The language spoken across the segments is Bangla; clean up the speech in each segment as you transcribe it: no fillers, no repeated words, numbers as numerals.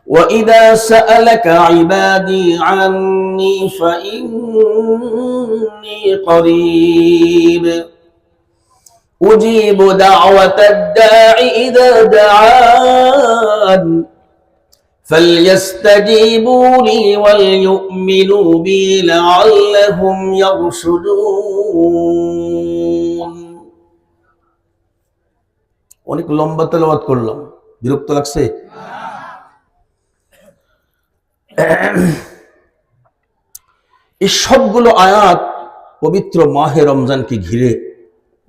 وإذا سألك عبادي عني فإني قريب أجيب دعوة الداع إذا دعان فليستجيبوا لي وليؤمنوا بي لعلهم يرشدون. অনেক লম্বা তেলাওয়াত করলাম, বিরক্ত লাগছে? এই সবগুলো আয়াত পবিত্র মাহে রমজানকে ঘিরে।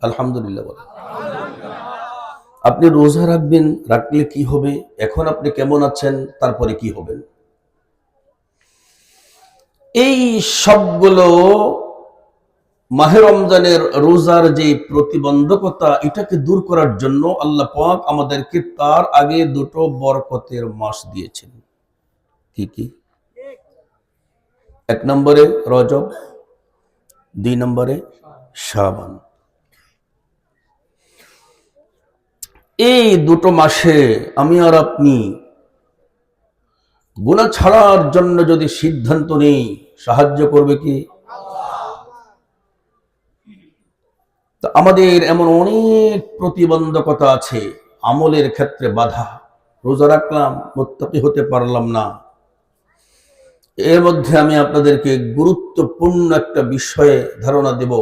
আলহামদুলিল্লাহ বলেন। আপনি রোজা রাখবেন, রাখলে কি হবে, এখন আপনি কেমন আছেন, তারপরে কি হবেন, এই সবগুলো মাহে রমজানের রোজার যে প্রতিবন্ধকতা, এটাকে দূর করার জন্য আল্লাহ পাক আমাদেরকে তার আগে দুটো বরকতের মাস দিয়েছেন। কি কি? এক নম্বরে রজব, দুই নম্বরে শাবান। এই দুটো মাসে আমি আর আপনি গুনাহ ছাড়ার জন্য যদি সিদ্ধান্ত নেই, সাহায্য করবে কি? তো আমাদের এমন অনেক প্রতিবন্ধকতা আছে, আমলের ক্ষেত্রে বাধা। রোজা রাখলাম, মুত্তাকি হতে পারলাম না। এর মধ্যে আমি আপনাদেরকে গুরুত্বপূর্ণ একটা বিষয়ে ধারণা দেব।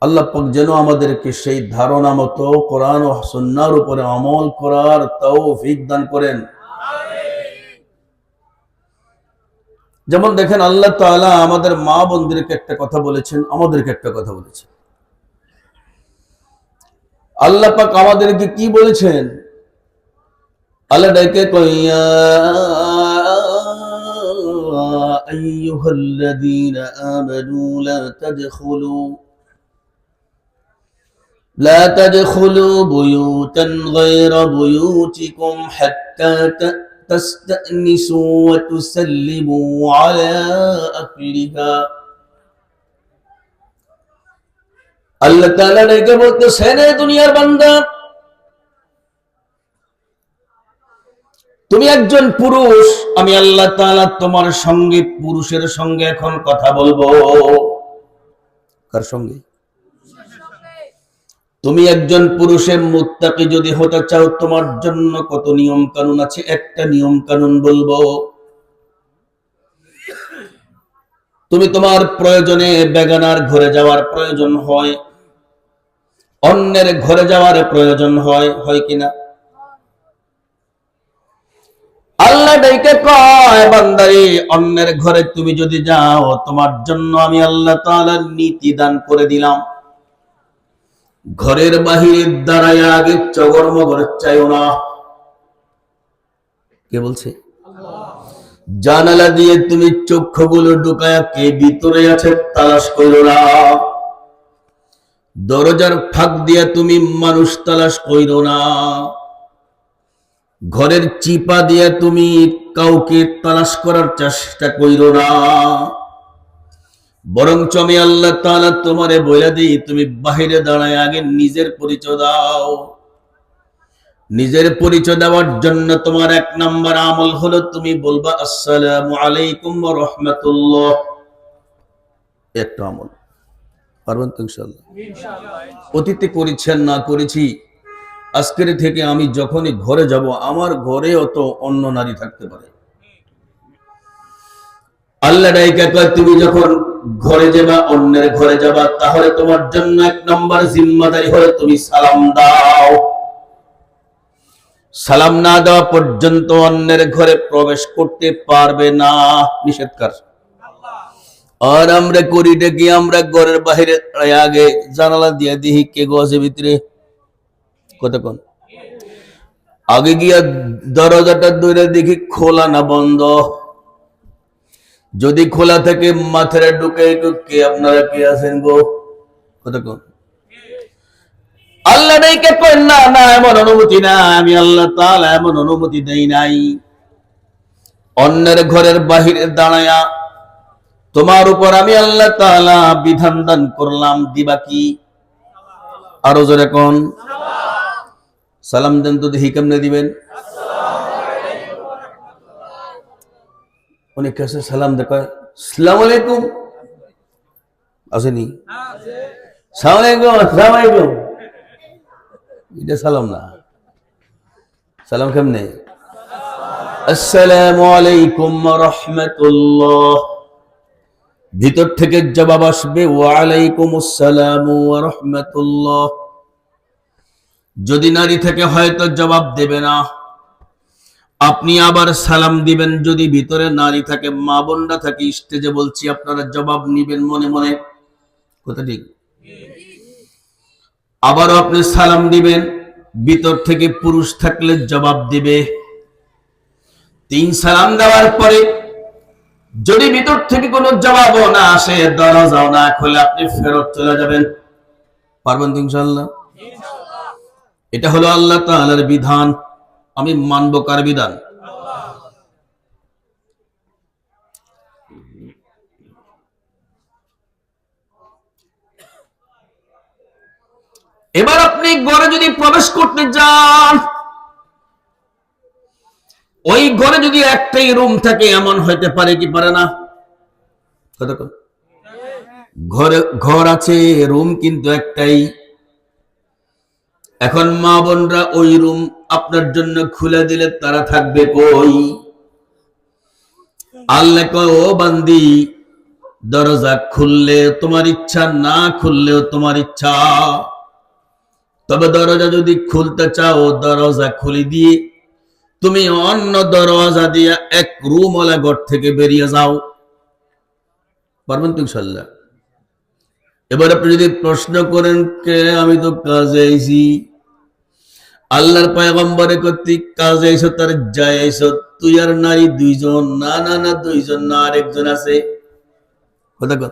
আল্লাহ পাক যেন আমাদেরকে সেই ধারণা মতো কোরআন ও সুন্নাহর উপরে আমল করার তৌফিক দান করেন। যেমন দেখেন, আল্লাহ তাআলা আমাদের মা বোনদেরকে একটা কথা বলেছেন, আমাদেরকে একটা কথা বলেছেন। আল্লাহ পাক আমাদেরকে কি বলেছেন? আল্লাহ ডাকে কইয়া আইয়ুহাল্লাযীনা আমানু لا تدخلوا بيوتا غير بيوتكم حتى تستأنسوا وتسلموا على أهلها. আল্লাহ তাআলা ডেকে বলতেছেন, হে দুনিয়ার বান্দা, তুমি একজন পুরুষ, আমি আল্লাহ তাআলা তোমার সঙ্গে, পুরুষের সঙ্গে এখন কথা বলবো। কার সঙ্গে? তুমি একজন পুরুষের মুত্তাকি যদি হতে চাও, তোমার জন্য কত নিয়ম কানুন আছে। একটা নিয়ম কানুন বলবো, তুমি তোমার প্রয়োজনে বেগানার ঘরে যাওয়ার প্রয়োজন হয়, অন্যের ঘরে যাওয়ার প্রয়োজন হয়, হয় কিনা? আল্লাহ ডাইকে কয়, বান্দারে, অন্যের ঘরে তুমি যদি যাও, তোমার জন্য আমি আল্লাহ তাআলা নীতি দান করে দিলাম। ঘরের বাহিরে দাঁড়ায় আগে চগরমগর চাইও না। কে বলছে? জানালা দিয়ে তুমি চক্ষুগুলো ঢুকায়া কে ভিতরে আছে তালাশ করো না। দরজার ফাঁক দিয়ে তুমি মানুষ তালাশ করো না। ঘরের চিপা দিয়ে তুমি কাউকে তালাশ করার চেষ্টা করো না। বরঞ্চ আমি আল্লাহ তাআলা তোমারে বলে দিই, তুমি বাহিরে দাঁড়ায় আগে নিজের পরিচয় দাও। নিজের পরিচয় দেওয়ার জন্য তোমার এক নাম্বার আমল হলো তুমি বলবা আসসালামু আলাইকুম ওয়া রাহমাতুল্লাহ। একটা আমল পারবেন তো ইনশাআল্লাহ? অতীতে করেছেন না করেছি, আজকের থেকে আমি যখনই ঘরে যাব, আমার ঘরে অত অন্য নারী থাকতে পারে, আল্লাহ ডাইকা কয় তুমি যখন ঘরে যাবা, অন্যের ঘরে যাবা, তাহলে তোমার জন্য এক নম্বর জিম্মাদারি হলো তুমি সালাম দাও। সালাম না দেওয়া পর্যন্ত অন্যের ঘরে প্রবেশ করতে পারবে না, নিষেধকার। আর আমরা করিটা কি, আমরা ঘরের বাহিরে আগে জানালা দিয়ে দেখি কে গো ভিতরে, কতক্ষণ আগে গিয়া দরজাটা ধরে দেখি খোলা না বন্ধ। যদি খোলা থাকে মাথায় ঢুকে কে আপনারা কে আছেন গো, কতক্ষণ। আল্লাহ ডাইকে কয় না না, এমন অনুমতি না, আমি আল্লাহ তাআলা এমন অনুমতি দেই নাই। অন্যের ঘরের বাহিরে দাঁড়ায়া তোমার উপর আমি আল্লাহ তাআলা বিধান দান করলাম, দিবা কি? আরো জোরে কোন সালাম দেন তো দেখি কেমনে দিবেন। উনি কাছে সালাম দেখায়, আসসালামু আলাইকুম আসেনি, সালাম আলাইকুম, আসসালামু আলাইকুম, এটা সালাম না। সালাম কেমনে? আসসালামু আলাইকুম ওয়া রাহমাতুল্লাহ, ভিতর থেকে জবাব আসবে ওয়া আলাইকুমুস সালাম ওয়া রাহমাতুল্লাহ। যদি নারী থেকে হয়তো জবাব দেবে না, আপনি আবার সালাম দিবেন। যদি ভিতরে নারী থাকে, মা বোনরা থাকে, স্টেজে বলছি, আপনারা জবাব নিবেন মনে মনে, কথা ঠিক। আবারও আপনি সালাম দিবেন, ভিতর থেকে পুরুষ থাকলে জবাব দিবে। 3 সালাম দেওয়ার পরে যদি ভিতর থেকে কোনো জবাবও না আসে, দরজাও না খুলে, আপনি ফেরত চলে যাবেন। পারবেন তো ইনশাআল্লাহ? এটা হলো আল্লাহ তাআলার বিধান। আমি মানব কার বিধান? এবার আপনি ঘরে যদি প্রবেশ করতে যান, ওই ঘরে যদি একটাই রুম থাকে, এমন হইতে পারে কি পারে না? ঘর আছে, রুম কিন্তু একটাই। এখন মা বোনরা ওই রুম আপনার জন্য খুলে দিলে তারা থাকবে কই? আল্লাহ কয়, ও বান্দি, দরজা খুললে তোমার ইচ্ছা, না খুললেও তোমার ইচ্ছা। তবে দরজা যদি খুলতে চাও, দরজা খুলে দিয়ে তুমি অন্য দরজা দিয়ে এক রুমওয়ালা ঘর থেকে বেরিয়ে যাও। পারবেন তো ইনশাআল্লাহ? এবার আপনি যদি প্রশ্ন করেন, কে আমি তো কাজে আইছি, আল্লাহর পয়গম্বরে কর্তৃক কাজে আইছো, তার যায় আইছো, তুই আর নারী দুইজন? না না না, দুইজন না, আরেকজন আছে। কথা কর।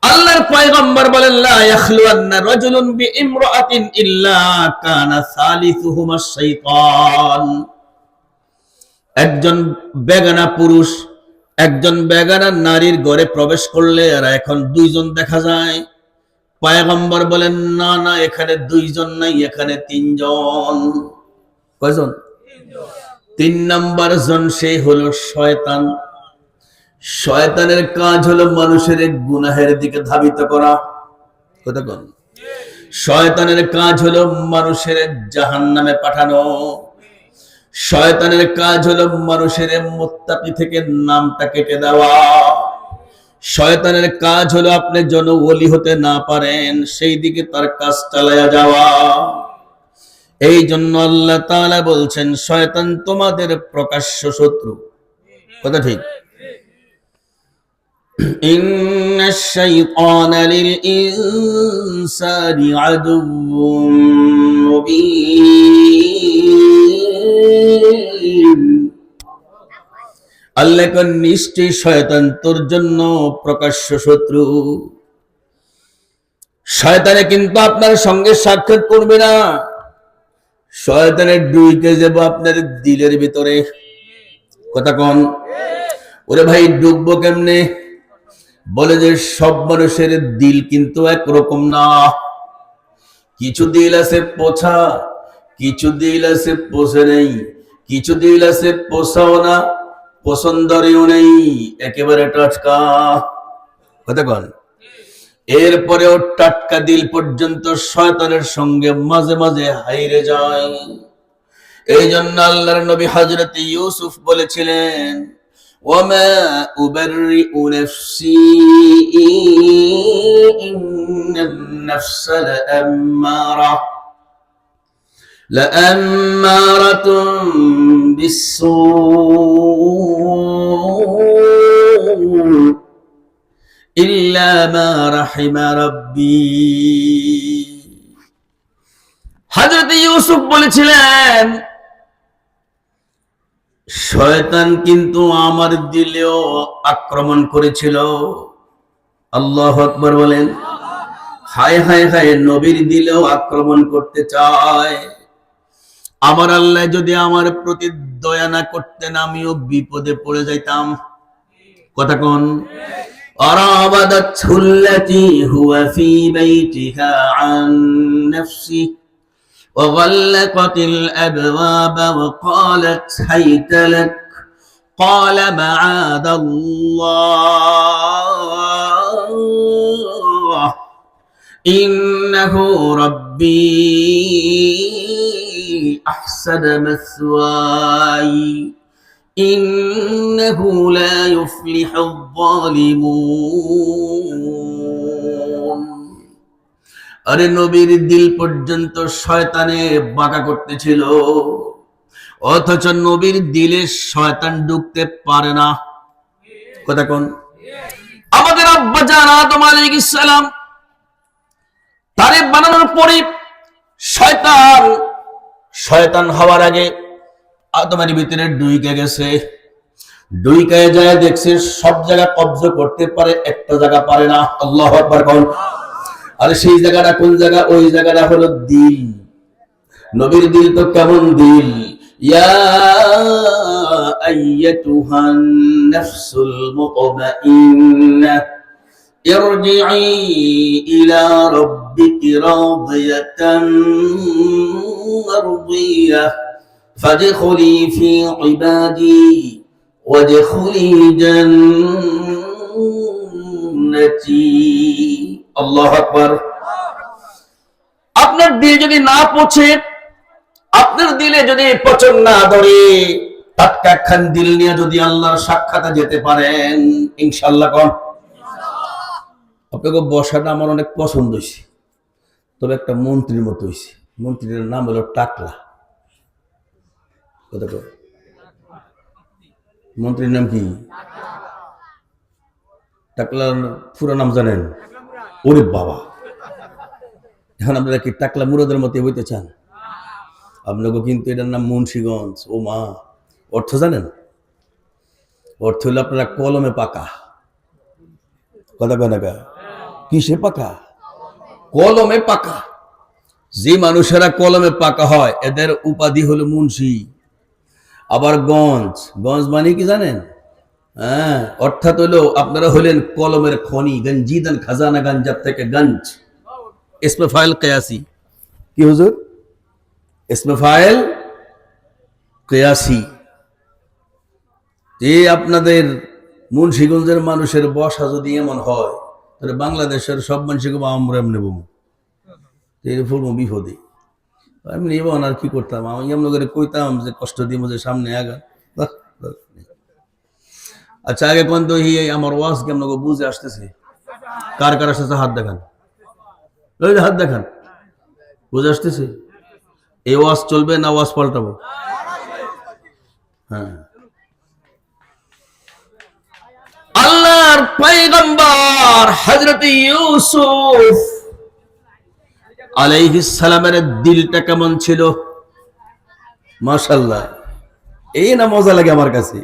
আল্লাহর পয়গম্বর বলেন, লা ইয়াখলুয়ান্না রাজুলুন বিইমরাআতিন ইল্লা কানা সালিসুহুমা শাইতান। একজন বেগানা পুরুষ একজন বেগানা নারীর ঘরে প্রবেশ করলে আর এখন দুইজন দেখা যায়, পয়গম্বর বলেন, না না, এখানে দুইজন নাই, এখানে 3 জন। কয়জন? 3 নাম্বার জন, সে হলো শয়তান। শয়তানের কাজ হলো মানুষের গুনাহের দিকে ধাবিত করা। কথা বল। শয়তানের কাজ হলো মানুষের জাহান্নামে পাঠানো। শয়তানের কাজ হলো মানুষের মুত্তাকি থেকে নামটা কেটে দেওয়া। শয়তানের কাজ হলো আপনি যেন ওলি হতে না পারেন, সেই দিকে তার কাজ চালায়া যাওয়া। এই জন্য আল্লাহ তাআলা বলছেন, শয়তান তোমাদের প্রকাশ্য শত্রু। কথা ঠিক। ইন্নাশ শাইতানা লিল ইনসানি আদুউম মুবিন। আল্লাহ কোন, নিশ্চয়ই শয়তান তোর জন্য প্রকাশ্য শত্রু। শয়তানে কিন্তু আপনার সঙ্গে সাক্ষাৎ করবে না, শয়তানের ঢুকে যাব আপনার দিলের ভিতরে। কথা কোন? ওরে ভাই, ঢুকবো কেমনে? বলে যে সব মানুষের দিল কিন্তু একরকম না। কিছু দিল আছে পোছা, কিছু দিল আছে পোষে নেই, কিছু দিল আছে পোষাও না, পছন্দরও নেই, একেবারে টাটকা। কথা কোন? এরপরেও টাটকা দিল পর্যন্ত শয়তানের সঙ্গে মাঝে মাঝে হাইরে যায়। এই জন্য আল্লাহর নবী হযরত ইউসুফ বলেছিলেন, ওয়ামা উবাররিউ নাফসি ইন্নান নাফসা লাআম্মারাতুন বিসসূ ইল্লা মা রাহিমা রাব্বি। হযরত ইউসুফ বলেছিলেন, শয়তান কিন্তু আমার দিলেও আক্রমণ করেছিল। আল্লাহু আকবার বলেন। হায় হায় হায়, নবীর দিলেও আক্রমণ করতে চায়। আমার আল্লাহ যদি আমার প্রতি দয়া না করতেন, আমিও বিপদে পড়ে যাইতাম। কথা কোন? أراودته التي هو في بيتها عن نفسه وغلقت الأبواب وقالت هيت لك قال معاذ الله إنه ربي أحسن مثواي إنه لا يفلح الظالمون আরে নবীর দিল পর্যন্ত শয়তানে বাঁকা করতেছিল, অথচ নবীর দিলে শয়তান ঢুকতে পারে না। কথা কোন? আমাদের আব্বা জান আদম আলাইহিস সালাম তারে বানানোর পরে শয়তান হওয়ার আগে আদমের ভিতরে ডুইকে গেছে। ডুইকে যায় দেখছে সব জায়গা কব্জা করতে পারে, একটা জায়গা পারে না। আল্লাহু আকবার কোন? আর সেই জায়গাটা কোন জায়গা? ওই জায়গাটা হলো দিল। নবীর দিল তো কেমন দিল! ইয়া আইয়াতুহান নাফসুল মুতমাইন্নাহ ইরজিই ইলা রাব্বিকি রাদিয়াতান মারদিয়াহ ফাদখুলি ফি ইবাদি ওয়াদখুলি জান্নাতি। আল্লাহু আকবার। আপনার দিল যদি না পৌঁছে, আপনার দিলে যদি পছন্দ না ধরে, টাটকা খান দিল নিয়ে যদি আল্লাহর সাক্ষাতে যেতে পারেন ইনশাআল্লাহ কোন? আপনাকে বসাটা আমার অনেক পছন্দ হয়েছে, তবে একটা মন্ত্রীর মতো হয়েছে। মন্ত্রীর নাম হলো টাকলা। কথা কয়? মন্ত্রীর নাম কি? টাকলার পুরো নাম জানেন? ওরে বাবা, এখন আপনারা কি টাকলা মুরাদের মতো বইতে চান? আপনাকে কিন্তু এটার নাম মুন্সিগঞ্জ। ও মা! অর্থ জানেন? অর্থ হলো আপনারা কলমে পাকা। কথা কয় না? কিসে পাকা? কলমে পাকা। যে মানুষেরা কলমে পাকা হয় এদের উপাধি হলো মুন্সি। আবার গঞ্জ মানে কি জানেন? হ্যাঁ, অর্থাৎ হলো আপনারা হলেন কলমের খনি। গঞ্জিদান খাজানা গঞ্জাব থেকে গঞ্জ। ইসমে ফাইল কিয়াসি। কি হুজুর? ইসমে ফাইল কিয়াসি। যে আপনাদের মুন্সিগঞ্জের মানুষের বসা যদি এমন হয়, তাহলে বাংলাদেশের সব মানুষকে আমরা এমনি বলবো ফুলবো বিপদে। এমনি এবং আর কি করতাম, আমি এমন করে কইতাম যে কষ্ট দিব যে সামনে আগা। আচ্ছা, আগে কোন তো আমার ওয়াজ কেমন বুঝে আসতেছে? কার কার আসতেছে হাত দেখান। হাত দেখান। বুঝে আসতেছে? এই ওয়াজ চলবে না ওয়াজ পাল্টাবো? হ্যাঁ, আল্লাহর পয়গম্বর হযরত ইউসুফ আলাইহিস সালামের দিলটা কেমন ছিল? মাশাআল্লাহ, এই না মজা লাগে আমার কাছে।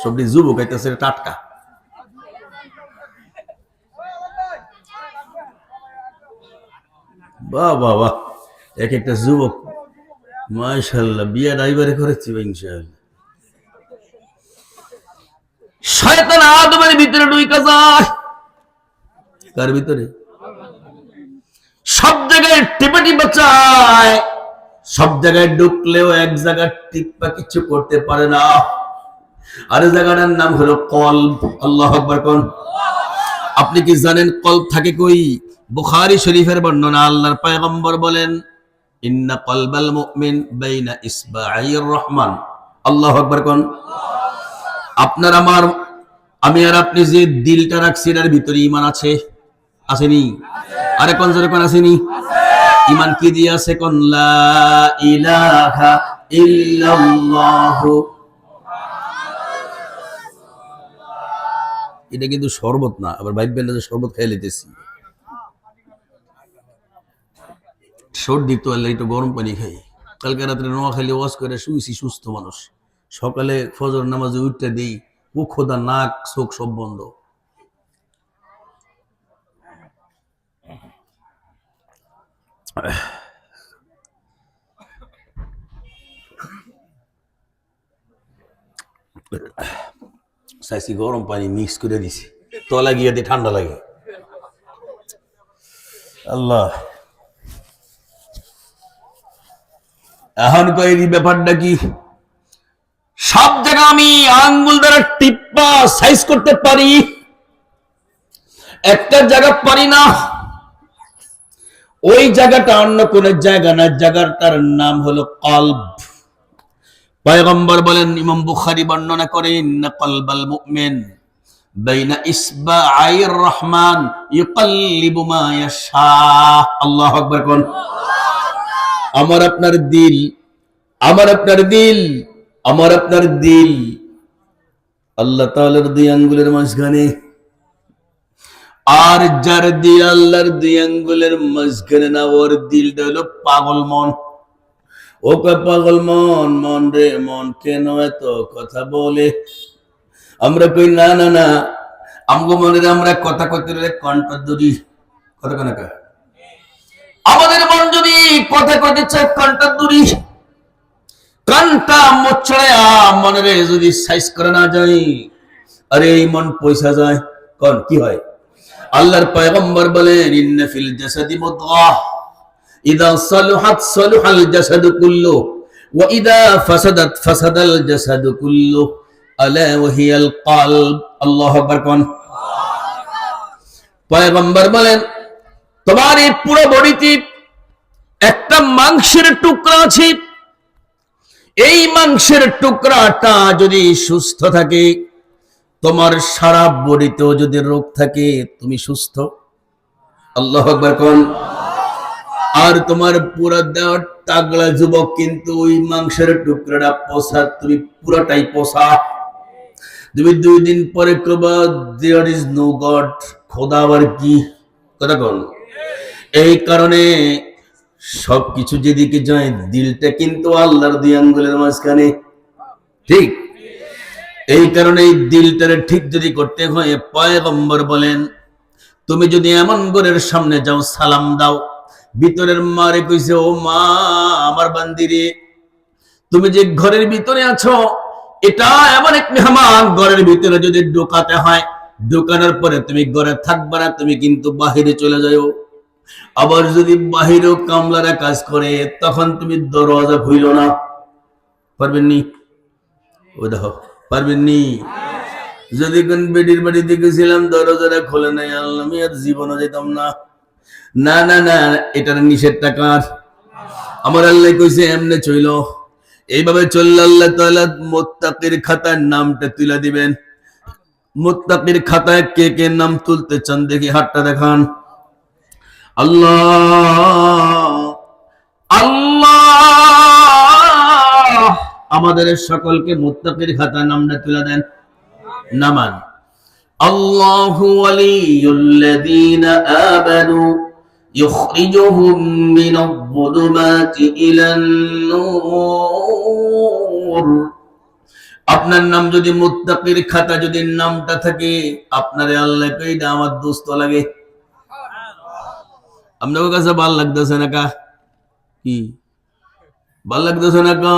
সবটি যুবক আইতেছে টাটকা। বাহ বাহ বাহ, এক একটা যুবক মাশাআল্লাহ বিয়া ড্রাইভারে করেছি ইনশাআল্লাহ। শয়তান আদমের ভিতরে ঢুকে যায়। কার ভিতরে? সব জায়গায় টিপে টিপে চায়, সব জায়গায় ঢুকলেও এক জায়গায় টিপা কিছু করতে পারে না। আর জায়গাটার নাম হলো কলব। আল্লাহু আকবার কোন? আপনি কি জানেন কলব থাকে কই? বুখারী শরীফের বর্ণনা, আল্লাহর পয়গম্বর বলেন, ইন্না কলবাল মুমিন বাইনা ইসবাঈর রহমান। আল্লাহু আকবার কোন? আপনার আমার, আমি আর আপনি যে দিলটা রাখছি এর ভিতরে ঈমান আছে, আসেনি? আরে কোন জোরে কোন আসেনি? ঈমান কি দিয়ে আছে? কোন লা ইলাহা ইল্লাল্লাহ। এটা কিন্তু শরবত না, আবার ভাইবেন না যে শরবত খেয়ে লিতেছি। সর্দি তো আল্লাহ, একটু গরম পানি খাই। কালকে রাত্রে নোয়াখালী ওয়াজ করে শুয়েছি, সুস্থ মানুষ। সকালে ফজর নামাজে উঠতে দেই, ও খোদা, নাক চোখ সব বন্ধ। চাইছি গরম পানি মিক্স করে দিছি, তলা গিয়ে দিয়ে ঠান্ডা লাগে। আল্লাহ, এখন কয়েরি ব্যাপারটা কি? সব জায়গা আমি আঙ্গুল দ্বারা টিপ্পা সাইজ করতে পারি, একটা জায়গা পারি না। ওই জায়গাটা অন্য কোন জায়গা না, জায়গাটার নাম হলো কলব। পয়গম্বর বলেন, ইমাম বুখারী বর্ণনা করেন, ইন্না কলবাল মুমিন বাইনা ইসবাআইর রহমান ইউকাল্লিবু মা ইয়াশা। আল্লাহু আকবার কোন। আমার আপনার দিল, আমার আপনার দিল, আমার আপনার দিল আল্লাহ তাআলার দুই আঙ্গুলের মাঝখানে। আর যার দিল আল্লাহর দুই আঙ্গুলের মাঝখানে না, ওর দিলটা হলো পাগল মন। ও পাগল মন, মন রে মন, কেন এত কথা বলে? আমরা কই না না না, আমগো মনের আমরা কথা কইতে কণ্ঠ দূরি কথা কেন? আমাদের মন যদি কথা কইতে চায় কণ্ঠ দূরি, কানটা মোছড়ায়া মনের যদি সাইজ করে না যায়, আরে এই মন পয়সা যায় কোন কি হয়? আল্লাহর পয়গম্বর বলেন, ইন্না ফিল জাসাদি মুদগাহ ইদা সালুহাত সালুহাল জাসাদু কুল্লু ওয়া ইদা ফাসাদাত ফাসাদাল জাসাদু কুল্লু আলা ওয়া হিয়াল কলব। আল্লাহু আকবার কোন। পয়গম্বর বলেন, তোমার এই পুরো বডিতে একটা মাংসের টুকরা আছে, এই মাংসের টুকরাটা যদি সুস্থ থাকে, তোমার সারা বডিতেও যদি রোগ থাকে, তুমি সুস্থ। আল্লাহু আকবার কোন। আর তোমার পুরো দেহ তাগড়া যুবক, কিন্তু ওই মাংসের টুকরাটা পোষা, তুমি পুরোটাই পোষা। তুমি 2 দিন পরে কবা দেয়ার ইজ নো গড, খোদা আবার কি কথা কোন। এই কারণে সবকিছু যেদিকে যায়, দিলটা কিন্তু আল্লাহর দুই আঙ্গুলের মাঝখানে, ঠিক? এই কারণে এই দিলটারে ঠিক যদি করতে হয়, পয়গম্বর বলেন, তুমি যদি এমন ঘরের সামনে যাও, সালাম দাও, ভিতরের মারে কইছে, ও মা আমার বান্দিরে, তুমি যে ঘরের ভিতরে আছো, এটা এমন এক মেহমান, ঘরের ভিতরে যদি ঢোকাতে হয়, ঢোকানোর পরে তুমি ঘরে থাকবে না, তুমি কিন্তু বাহিরে চলে যাও। আবার যদি বাহিরেও কামলারা কাজ করে, তখন তুমি দরওয়াজা খুইল না, পারবেন নি? ও দেখো পারবেন নি? যদি কোন বেডির বাড়ি দেখেছিলাম দরজাটা খোলে নাই, আল্লাহ আমি আর জীবনও যেতাম না। না না না, এটার নিষেধটা কার? আমার আল্লাহ কইছে এমনে চইল, এইভাবে চললে আল্লাহ তাআলা মুত্তাকির খাতায় নামটা তুলে দিবেন। মুত্তাকির খাতায় কে কে নাম তুলতে চান দেখি হাতটা দেখান। আল্লাহ আল্লাহ আমাদের সকলকে মুত্তাকির খাতায় নামটা তুলে দেন। নামান। আল্লাহু ওয়ালিয়ুল্লাযীনা আমানু ইখরিজুহুম মিনায-যুলুমাতি ইলান-নূর। আপনার নাম যদি মুত্তাকির খাতা যদি নামটা থাকে, আপনারে আল্লাহ কইটা আমার দোস্ত লাগে। আপনার কাছে ভাল লাগতেছে না কা? কি ভাল লাগতেছে না কা?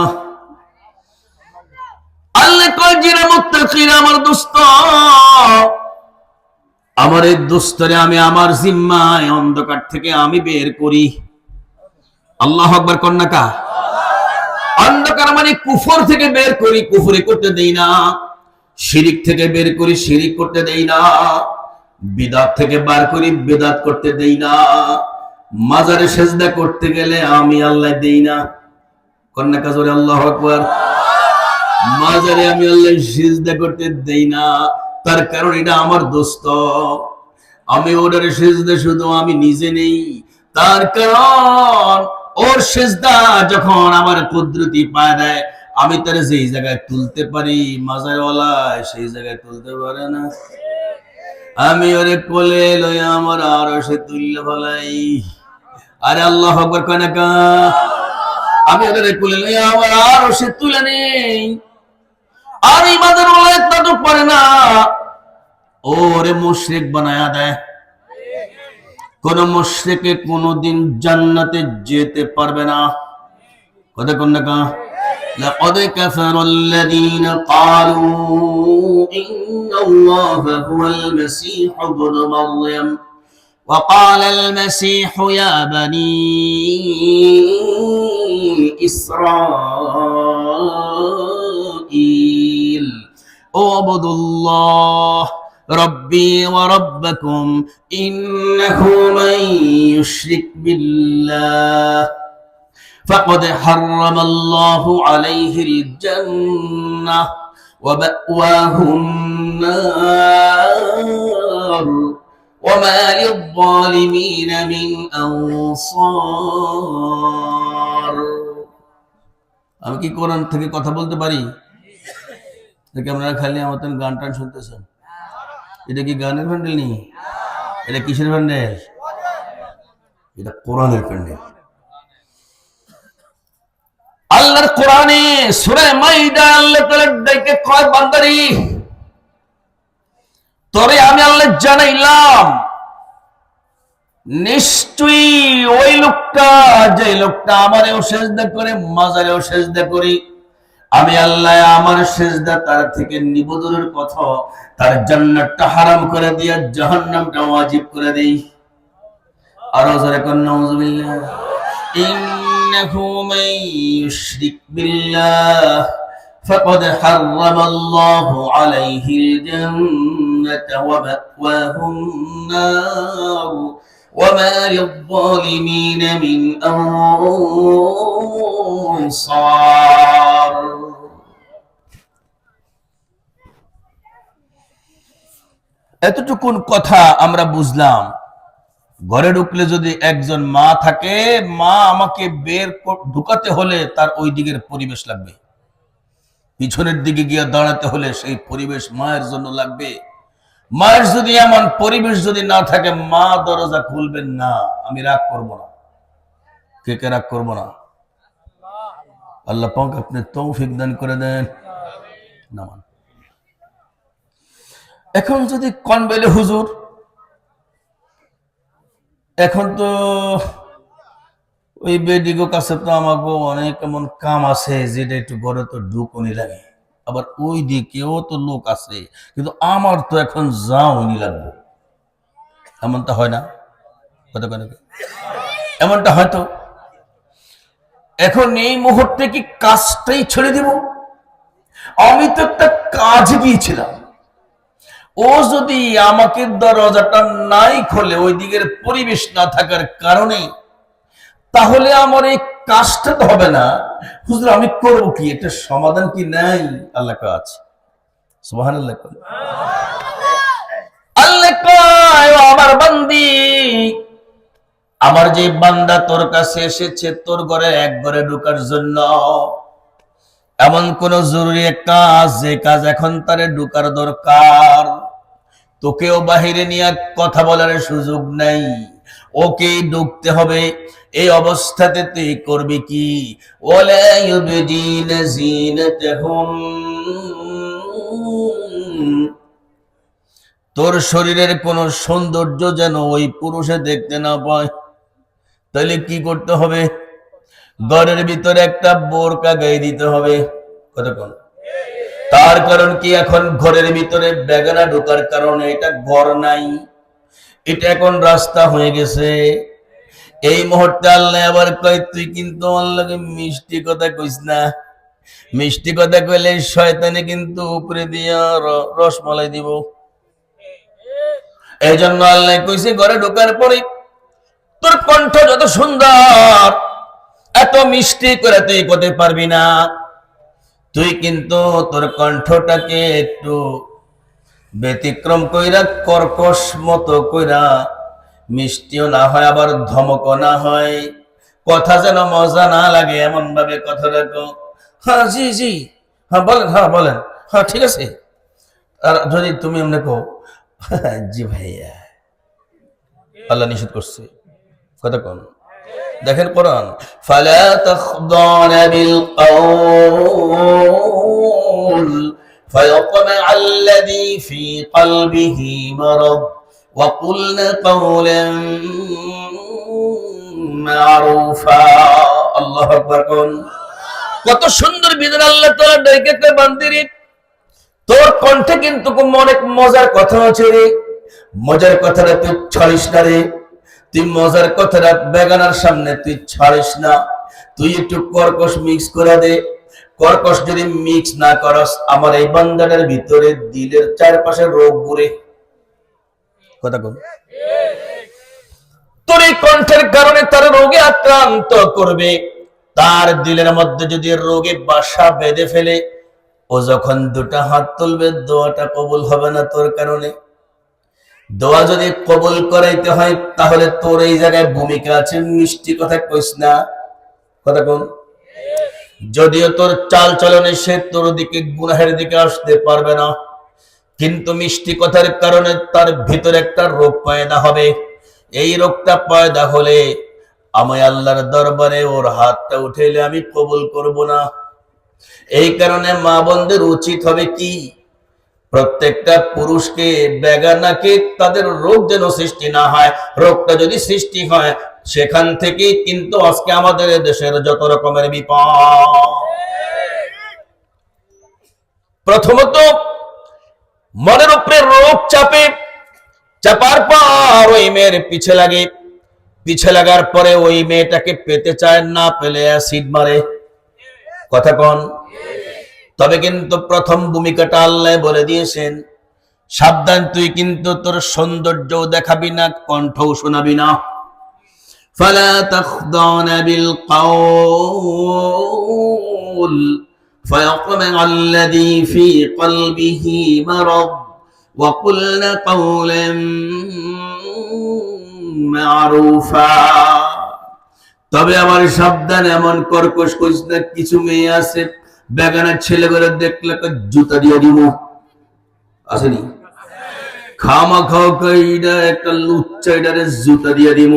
আল্লাহ কয় যারা মুত্তাকিরা আমার দোস্ত, আমার এই দোস্তরে আমি আমার জিম্মায় অন্ধকার থেকে আমি বের করি। আল্লাহু আকবার কোন না কা? অন্ধকার মানে কুফর থেকে বের করি, কুফরি করতে দেই না। শিরিক থেকে বের করি, শিরিক করতে দেই না। বিদআত থেকে বার করি, বিদআত করতে দেই না। মাজারে সেজদা করতে গেলে আমি আল্লাহ দেই না। কন্যা কাজরে আল্লাহু আকবার। মাজারে আমি আল্লাহ সেজদা করতে দেই না, তার কারণ এটা আমার দোস্ত। আমি ওর সেজদা শুধু আমি নিজে নেই, তার কারণ ওর সেজদা যখন আমার কুদরতি পায় দেয়, আমি তার যেই জায়গায় তুলতে পারি, মাজারওয়ালা সেই জায়গায় তুলতে পারে না। আমি ওরে কোলে লইয়া আমার আরশে তুললে ফলাই। আরে আল্লাহু আকবার কয় না কা? আমি ওরে কোলে লইয়া আমার আরশে তুলে নেই। আর এই মাজারওয়ালা এটা তো পারে না, ওরে মুশরিক বানায়া দেয়। কোন মুশরিকে কোনদিন জান্নাতে যেতে পারবে না। কথা কোন না কা? لقد كفر الذين قالوا إن الله هو المسيح ابن مريم وقال المسيح يا بني إسرائيل উবুদুল্লাহ রব্বি ওয়া রাব্বাকুম ইন্নাহু মান ইউশরিক বিল্লাহ ফাকাদ হারামাল্লাহু আলাইহিল জান্নাহ ওয়া মাওয়াহুন নার ওয়া মা লিয-যালিমিন মিন আনসার। আমি কি কোরআন থেকে কথা বলতে পারি নাকি আপনারা খালি আমার গান টান শুনতেছেন? এটা কি গানের প্যান্ডেল নেই, এটা কিসের প্যান্ডেল? এটা কোরআনের প্যান্ডেল। আল্লাহর কোরআনে সূরা মাইদা আল্লাহ তাআলা ডাকে কয় বান্দারি তোরে আমি আল্লাহ জানাইলাম নিশ্চয়ই ওই লোকটা যে লোকটা আমারেও সিজদা করে মাজারেও সিজদা করি আমি আল্লাহ আমার সিজদা তার থেকে নিব দূরের কথা তার জান্নাতটা হারাম করে দিয়া জাহান্নামটা ওয়াজিব করে দেই। আর জোরে কোন নাউযুবিল্লাহ। ইন্নাহু মান ইউশরিক বিল্লাহ ফাকাদ হারামাল্লাহু আলাইহিল জান্নাতা ওয়া মাওয়াহুন নার ওয়া মা লিয-যালিমিন মিন আনসার। এতটুকুন কথা আমরা বুঝলাম। ঘরে ঢুকলে যদি একজন মা থাকে, মা আমাকে ঢুকাতে হলে তার ওই দিকের পরিবেশ লাগবে, পিছনের দিকে গিয়ে দাঁড়াতে হলে সেই পরিবেশ মায়ের জন্য লাগবে। মায়ের যদি এমন পরিবেশ যদি না থাকে, মা দরজা খুলবেন না। আমি রাগ করব না। কে কে রাগ করব না? আল্লাহ পাক আপনি তৌফিক দান করে দেন। নামান। এখন যদি কনবেলে হুজুর, এখন তো ওই বেডিগো কাছে তো আমাকে অনেক এমন কাম আছে যেটা একটু ঘরে তো ঢুকনি লাগে, আবার ওই দিকেও তো লোক আছে, কিন্তু আমার তো এখন যাওনি লাগবে। এমনটা হয় না? এমনটা হয়তো এখন এই মুহূর্তে কি কাজটাই ছেড়ে দিব? আমি তো একটা কাজ গিয়েছিলাম, ও যদি আমাকে দরজাটা নাই খোলে, ওই দিকের পরিবেশ না থাকার কারণে, তাহলে আমার এই কাজটা তো হবে না। হুজুর আমি করবো কি? এটা সমাধান কি নাই? আল্লাহ কাজ। সুবহানাল্লাহ। আল্লাহ কয় আমার বান্দি, আমার যে বান্দা তোর কাছে এসেছে তোর ঘরে এক ঘরে ঢোকার জন্য, এমন কোন জরুরি কাজ যে কাজ এখন তারে ঢোকার দরকার, তোকেও বাহিরে নিয়ে কথা বলার সুযোগ নাই, ওকেই ঢুকতে হবে। এই অবস্থাতে তুই করবি কি? ওয়ালা ইউবদিনা জিনাতাহুম, তোর শরীরের কোন সৌন্দর্য যেন ওই পুরুষে দেখতে না পায়। তাহলে কি করতে হবে? ঘরের ভিতরে একটা বোরকা গায়ে দিতে হবে। কতক্ষণ? তার কারণ কি, এখন ঘরের ভিতরে বেগানা ঢোকার কারণে এটা ঘর নাই, এটা এখন রাস্তা হয়ে গেছে। এই মুহূর্তে আল্লাহ আবার কয় তুই কিন্তু আল্লাহকে মিষ্টি কথা কইস না। মিষ্টি কথা কইলে শয়তানে কিন্তু উপরে দিয়া রসমালাই দিব। এই জন্য আল্লাহ কইছে ঘরে ঢোকার পরে তোর কণ্ঠ যত সুন্দর, এত মিষ্টি করে তুই করতে পারবি না। তুই কিন্তু তোর কণ্ঠটাকে একটু ব্যতিক্রম কইরা, কর্কশ মতো কইরা, মিষ্টিও না হয় আবার ধমকও না হয়, কথা যেন মজা না লাগে এমন ভাবে কথা রাখো। হ্যাঁ জি জি, হ্যাঁ বলেন, হ্যাঁ বলেন, হ্যাঁ ঠিক আছে। আর যদি তুমি এমনি কো জি ভাইয়া, আল্লাহ নিষেধ করছে। কথা কোন? দেখেন কোরআন, ফালা তাখদানা বিল কাউল ফায়াতমা আল্লাযী ফী কলবিহি মারাদ ওয়া কুলনা কাওলান মারুফা। আল্লাহু আকবার। কোন কত সুন্দর বিধান আল্লাহ তাআলা ডাইকে বান্দিরে, তোর কণ্ঠে কিন্তু অনেক মজার কথা আছে রে। মজার কথাটা তুই ছাড়িস না রে, তুই মজার কথাটা বেগানার সামনে তুই ছাড়িস না। তুই একটু কর্কশ মিক্স করে দে, কর্কশ যদি মিক্স না করস, আমার এই বান্দাটার ভিতরে দিলের চারপাশে রোগ ঘুরে। কথা কোন? তোর এই কণ্ঠের কারণে তার রোগে আক্রান্ত করবে। তার দিলের মধ্যে যদি রোগে বাসা বেঁধে ফেলে, ও যখন দুটা হাত তুলবে দোয়াটা কবুল হবে না তোর কারণে। দোয়া যদি কবুল করাইতে হয় তাহলে তোর এই জায়গায় ভূমিকা আছে, মিষ্টি কথা কইস না। কথা কোন? যদিও তোর চাল চলনে সে তোর দিকে গুনাহের দিকে আসতে পারবে না, কিন্তু মিষ্টি কথার কারণে তার ভিতরে একটা রোগ পয়দা হবে। এই রোগটা পয়দা হলে আমি আল্লাহর দরবারে ওর হাতটা উঠাইলে আমি কবুল করব না। এই কারণে মা বোনদের উচিত হবে কি, প্রত্যেকটা পুরুষকে বেগানাকে তাদের রোগ যেন সৃষ্টি না হয়। রোগটা যদি সৃষ্টি হয় সেখান থেকেই কিন্তু আজকে আমাদের দেশের যত রকমের বিপদ। প্রথমত মনের উপরে রোগ চাপে, চাপার পর ওই মেয়ের পিছে লাগে, পিছে লাগার পরে ওই মেয়েটাকে পেতে চায়, না পেলে অ্যাসিড মারে। কথা কন? তবে কিন্তু প্রথম ভূমিকাটা আল্লাহ বলে দিয়েছেন, সাবধান, তুই কিন্তু তোর সৌন্দর্য দেখাবি না, কণ্ঠও শোনাবি না। ফালা তাখদানা বিল কাউল ফায়াতমা'a আল্লাযী ফী কলবিহি মারাদ ওয়া কুলনা কাওলান মা'রুফা। তবে আমার সাবধান, এমন কর্কশ কইস না। কিছু মেয়ে আছে বেগানার ছেলেগুলো দেখলে জুতা দিয়ে দিব, আসেনি? খামা খাও কইরা একটা লুচ্চা এটারে জুতা দিয়ে দিব।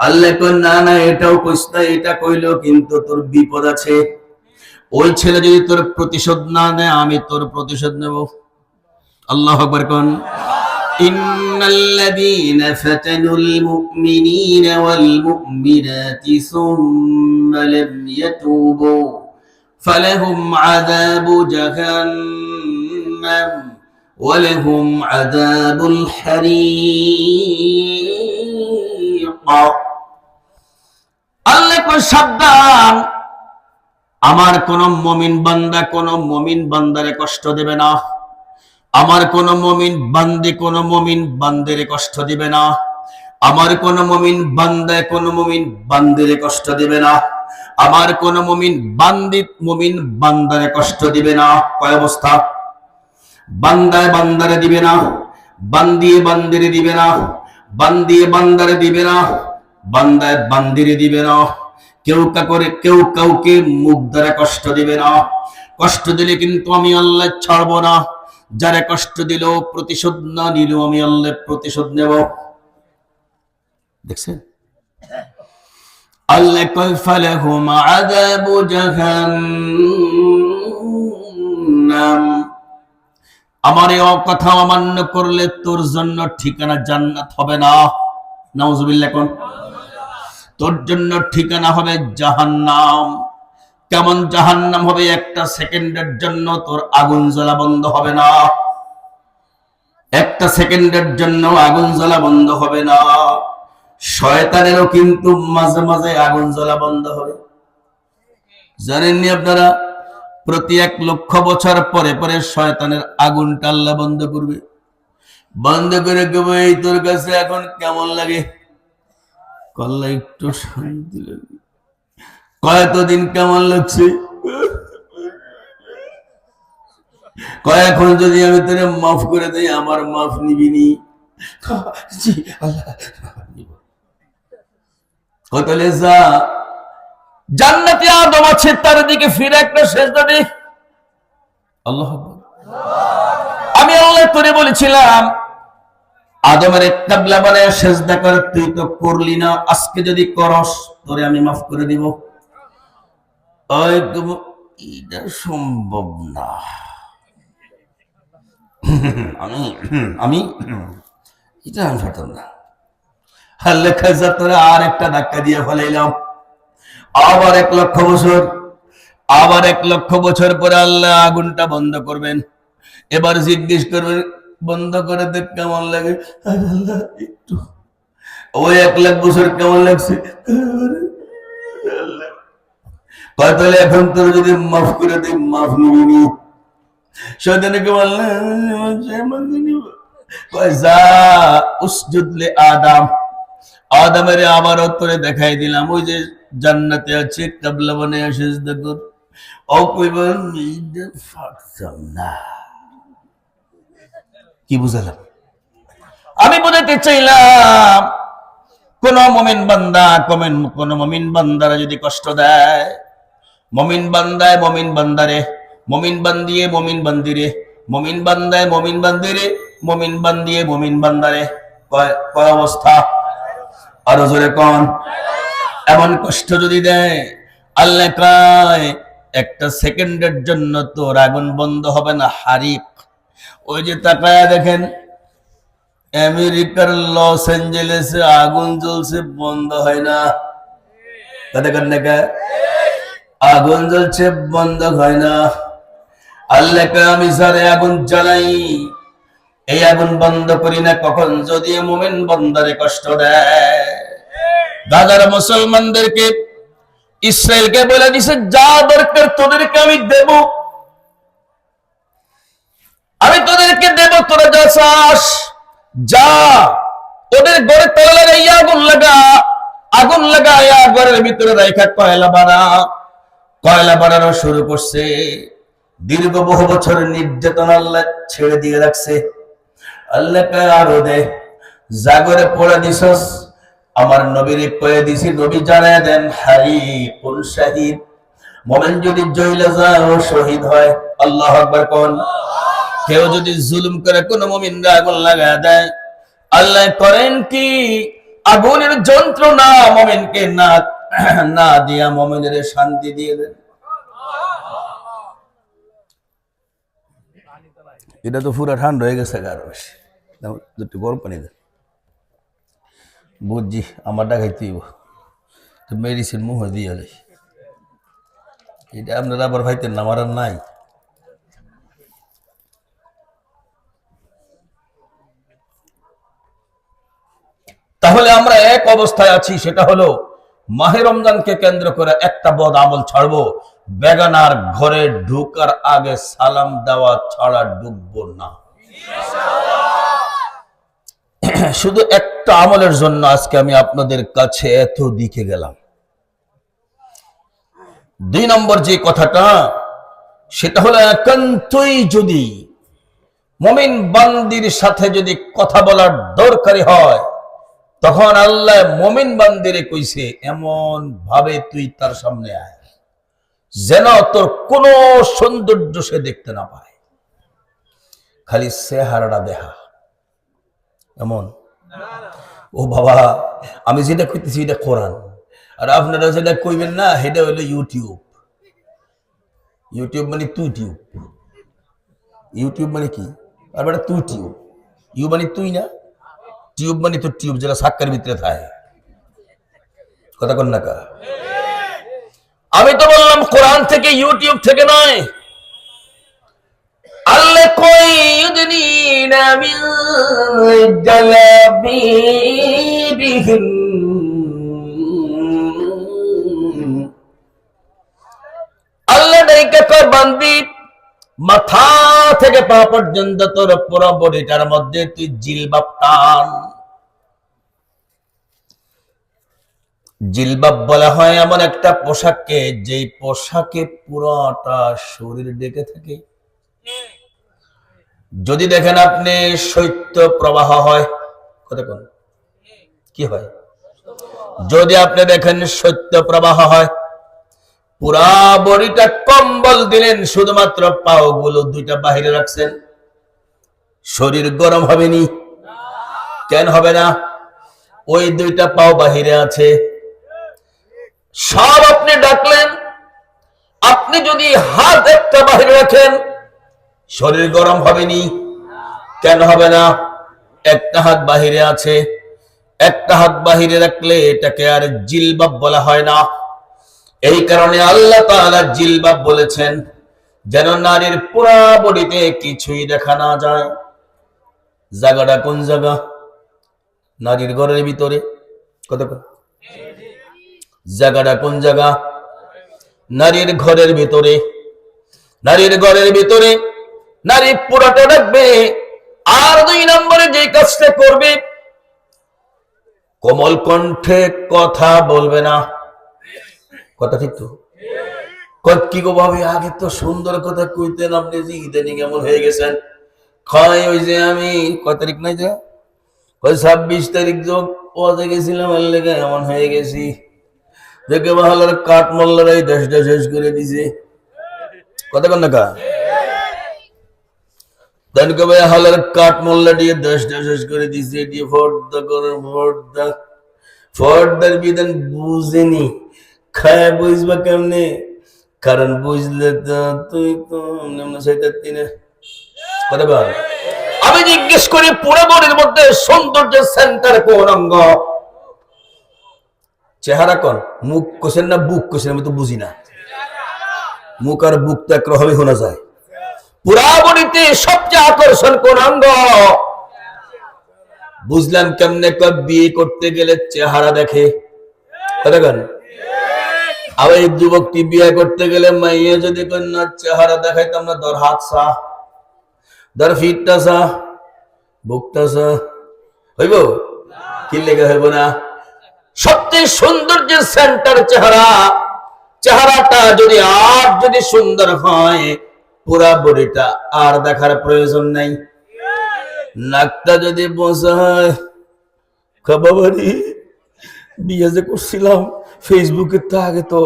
আল্লাহ কই না না, এটাও কইস না, এটা কইলেও কিন্তু তোর বিপদ আছে। ওই ছেলে যদি তোর প্রতিশোধ না নেয়, আমি তোর প্রতিশোধ নেব। আল্লাহু আকবার কোন? ইন্নাল্লাযীনা ফাতানুল মুমিনিনা ওয়াল মুমিনাতি সুম্মা লাম ইয়াতুবু ফালাহুম আযাবু জাহান্নাম ওয়া লাহুম আযাবুল হারীক। আল্লাহ কই সাবধান, আমার কোন মুমিন বান্দা কোন মুমিন বান্দারে কষ্ট দেবে না। আমার কোন মুমিন বান্দে কোন মুমিন বান্দারে কষ্ট দিবে না। আমার কোন মুমিন বান্দা কোন মুমিন বান্দারে কষ্ট দিবে না। আমার কোন মুমিন বান্দারে কষ্ট দিবে না। কয় অবস্থা? বান্দায় বান্দারে দিবে না, বান্দিয়ে বান্দিরে দিবে না, বান্দিয়ে বান্দারে দিবে না, বান্দায় বান্দিরে দিবে না। কেউ কাউকে মুখ দ্বারা কষ্ট দিবে না। কষ্ট দিলে কিন্তু আমি আল্লাহ ছাড়বো না। যারা কষ্ট দিল, প্রতিশোধ না নিল, আমি আল্লাহ প্রতিশোধ নেব। দেখছেন? আল্লাহ কয় ফালাহুম আযাবু জাহান্নাম। আমার এই কথা অমান্য করলে তোর জন্য ঠিকানা জান্নাত হবে না। নাউজুবিল্লাহ কোন? তোর জন্য ঠিকানা হবে জাহান্নাম। কেমন জাহান্নাম হবে? একটা সেকেন্ডের জন্য তোর আগুন জ্বলা বন্ধ হবে না। একটা সেকেন্ডের জন্য আগুন জ্বলা বন্ধ হবে না। শয়তানেরও কিন্তু মাঝে মাঝে আগুন জ্বলা বন্ধ হবে। জানেননি আপনারা? প্রতি 1 লক্ষ বছর পরে পরে শয়তানের আগুনটা আল্লাহ বন্ধ করবে। বন্ধ করে কেবল এই তোর কাছে এখন কেমন লাগে? কল্লা একটু শান্তি লাগে। কয়েকদিন কেমন লাগছে? কয়েকক্ষণ যদি আমি তোরে মাফ করে দেই, আমার মাফ নিবিনি? জি আল্লাহ। কতলে যা জান্নাতে আদম আছে, তার দিকে ফিরে একটা সেজদা দে। আল্লাহু আকবার। আমি আল্লাহ তোরে বলেছিলাম আদমের কিবলা বানায় সেজদা কর, তুই তো করলি না। আজকে যদি করস তোরে আমি মাফ করে দিব। এটা সম্ভব না। আমি এটা আমি পারতাম না। আল্লাহ খাজা তোরে আর একটা ধাক্কা দিয়ে ফেলাইলাম। আবার 1 লক্ষ বছর, আবার 1 লক্ষ বছর পরে আল্লাহ আগুনটা বন্ধ করবেন। এবার জিজ্ঞেস করবেন, বন্ধ করে দেখ কেমন লাগে? আল্লাহ একটু ওই 1 লাখ বছর কেমন লাগছে? কয় তাহলে এখন তোর যদি মাফ করে দিই মাফ নিবি? শয়তানকে বললেন কয় যা উসজুদ লি আদম, আদমের আবার উত্তরে দেখাই দিলাম ওই যে জান্নাতে আছে কাবলা বানায়া সিজদা কর। ও কইবেন পারতাম না। কি বুঝালাম? আমি বুঝাতে চাইলাম কোন মুমিন বান্দা কোন মুমিন বান্দারা যদি কষ্ট দেয়, মুমিন বান্দায় মুমিন বান্দারে, মুমিন বান্দিয়ে মুমিন বান্দিরে, মুমিন বান্দায় মুমিন বান্দিরে, মুমিন বান্দিয়ে মুমিন বান্দারে, কয় অবস্থা? আরো জোরে কোন? এমন কষ্ট যদি দেয় আল্লাহ কয় একটা সেকেন্ডের জন্য তোর আগুন বন্ধ হবে না, হারিক। ওই যে তাকায়া দেখেন আমেরিকার লস এঞ্জেলেসে আগুন জ্বলছে, বন্ধ হয় না। আগুন জ্বলছে, বন্ধ হয় না। আল্লাহ আমি সারে আগুন জ্বালাই, এই আগুন বন্ধ করি না কখন? যদি মুমিন বান্দারে কষ্ট দেয়। দাদারা মুসলমানদেরকে ইসরায়েলকে বলে দিছে যা দরকার তোদেরকে আমি দেব, আমি তোদেরকে দেব, তোরা যা চাস যা। তোদের ঘরে তেল লাগাইয়া আগুন লাগা, আগুন লাগাইয়া ঘরের ভিতরে রাইখা কয়লা বাড়া। কয়লা বাড়ানো শুরু করছে। দীর্ঘ বহু বছর নির্যাতন আল্লাহ ছেড়ে দিয়ে রাখছে। আল্লাহ আরো দে জাগরে পড়ে দিছস, আমার নবীর কয়ে দিছি, নবী জানায় দেন হারিকুন শাহিদ। মুমিন যদি জইলে যায় ও শহীদ হয়। আল্লাহু আকবার কোন? কেউ যদি জুলুম করে কোন মুমিনরা আগুন লাগায় দেয়, আল্লাহ করেন কি আগুনের যন্ত্রণা মুমিনকে না দিয়া মুমিনের শান্তি দিয়ে দেন। এটা তো পুরা ঠান্ডা হয়ে গেছে, একটু গরম পানি দেন। বুঝছি আমারটা খাইতেই মেডিসিন মুহ দিয়ে যায়। এটা আপনারা আবার ভাইতেন না, আমার আর নাই। তাহলে আমরা এক অবস্থায় আছি, সেটা হলো মাহে রমজানকে কেন্দ্র করে একটা বদ আমল ছাড়বো। বেগানার ঘরে ঢুকার আগে সালাম দেওয়া ছাড়া ঢুকবো না। শুধু একটা আমলের জন্য আজকে আমি আপনাদের কাছে এত দিকে গেলাম। 2 নম্বর যে কথাটা, সেটা হলো একান্তই যদি মুমিন বান্দির সাথে যদি কথা বলার দরকারি হয়, তখন আল্লাহ মুমিন বান্দিরে কইছে এমন ভাবে তুই তার সামনে আয় যেন তোর কোন সৌন্দর্য সে দেখতে না পায়, খালি চেহারাটা দেখা। এমন ও বাবা, আমি যেটা কইতেছি এটা কোরআন, আর আপনারা যেটা কইবেন না সেটা হলো ইউটিউব। ইউটিউব মানে তুই টিউব। ইউটিউব মানে কি? আর বেটা তুই টিউব। ইউ মানে তুই না, টিউব মানে তো টিউব যেটা সাক্কার ভিতরে থাকে। কথা কন না কা? আমি তো বললাম কোরআন থেকে, ইউটিউব থেকে নয়। আল্লাহ কই ইউদিনা মিন জালাবিবিহিম, আল্লাহ ডাইকা কর বান্দি মাথা থেকে পা পর্যন্ত তোর পুরো বডিটার মধ্যে তুই জিলবাব টান। জিলবাব বলা হয় এমন একটা পোশাককে যেই পোশাকে পুরোটা শরীর ঢেকে থাকে। যদি দেখেন আপনি শৈত্য প্রবাহ হয়, কতক্ষণ কি হয়? যদি আপনি দেখেন শৈত্য প্রবাহ হয়, পুরা বডিটা কম্বল দিলেন, শুধুমাত্র পাও গুলো 2টা বাহিরে রাখছেন, শরীর গরম হবে নি? কেন হবে না? ওই 2টা পাও বাহিরে আছে, সব আপনি ডাকলেন। আপনি যদি হাত একটা বাহিরে রাখেন, শরীর গরম হবে নি? কেন হবে না? একটা হাত বাহিরে আছে, একটা হাত বাহিরে রাখলে এটাকে আর জিলবাব বলা হয় না। এই কারণে আল্লাহ তাআলা জিলবাব বলেছেন, যেন নারীর পুরা বডিতে কিছুই দেখা না যায়। জায়গাটা কোন জায়গা? নারীর ঘরের ভিতরে। কত জায়গাটা কোন জায়গা? নারীর ঘরের ভিতরে নারী পুরাটা রাখবে। আর 2 নম্বরে যে কাজটা করবে, কোমল কণ্ঠে কথা বলবে না। কথা ঠিক তো? কি গো ভাবি, আগে তো সুন্দর কথা কইতেন, আপনি যে ইদানিং এমন হয়ে গেছেন। ওই যে আমি কয় তারিখ নাই যে 26 তারিখ যোগ পদে গেছিলাম, এর লেগে এমন হয়ে গেছি। দেখে বাহালার কাঠ মোল্লারাই দেশটা শেষ করে দিছে। কথা কন না কা দানকে ভাই হালার কাঠ মোল্লা দিয়ে দেশটা শেষ করে দিছে। দিয়ে ফর্দা করে ফর্দার বিধান বুঝেনি, খায় বুঝবা কেমনে? কারণ বুঝলে তো তুই তো কথা বল। আমি জিজ্ঞেস করি পুরো বডির মধ্যে সৌন্দর্যের সেন্টার কোন অঙ্গ? চেহারা কোন? মুখ কোসেন না বুক কোসেন? আমি তো বুঝি না। মুখ আর বুক তো একরকমই শোনা যায়। পুরা বডিতে সবচেয়ে আকর্ষণ কোন অঙ্গ? বুঝলাম কেমনে? বিয়ে করতে গেলে চেহারা দেখে। কথা বল। আবার এই যুবকটি বিয়ে করতে গেলে মাইয়ে যদি কন্যার চেহারা দেখাইতাম না, ধর হাত সা, ধর ফিটটা সা, বুকটা সা, হইব? কি লেগে হইব না? সবচেয়ে সৌন্দর্যের সেন্টার চেহারাটা যদি সুন্দর হয়, পুরা বডিটা আর দেখার প্রয়োজন নাই। নাকটা যদি বোঝা হয়, বাবারি বিয়ে যে করছিলাম ফেসবুকে, তো আগে তো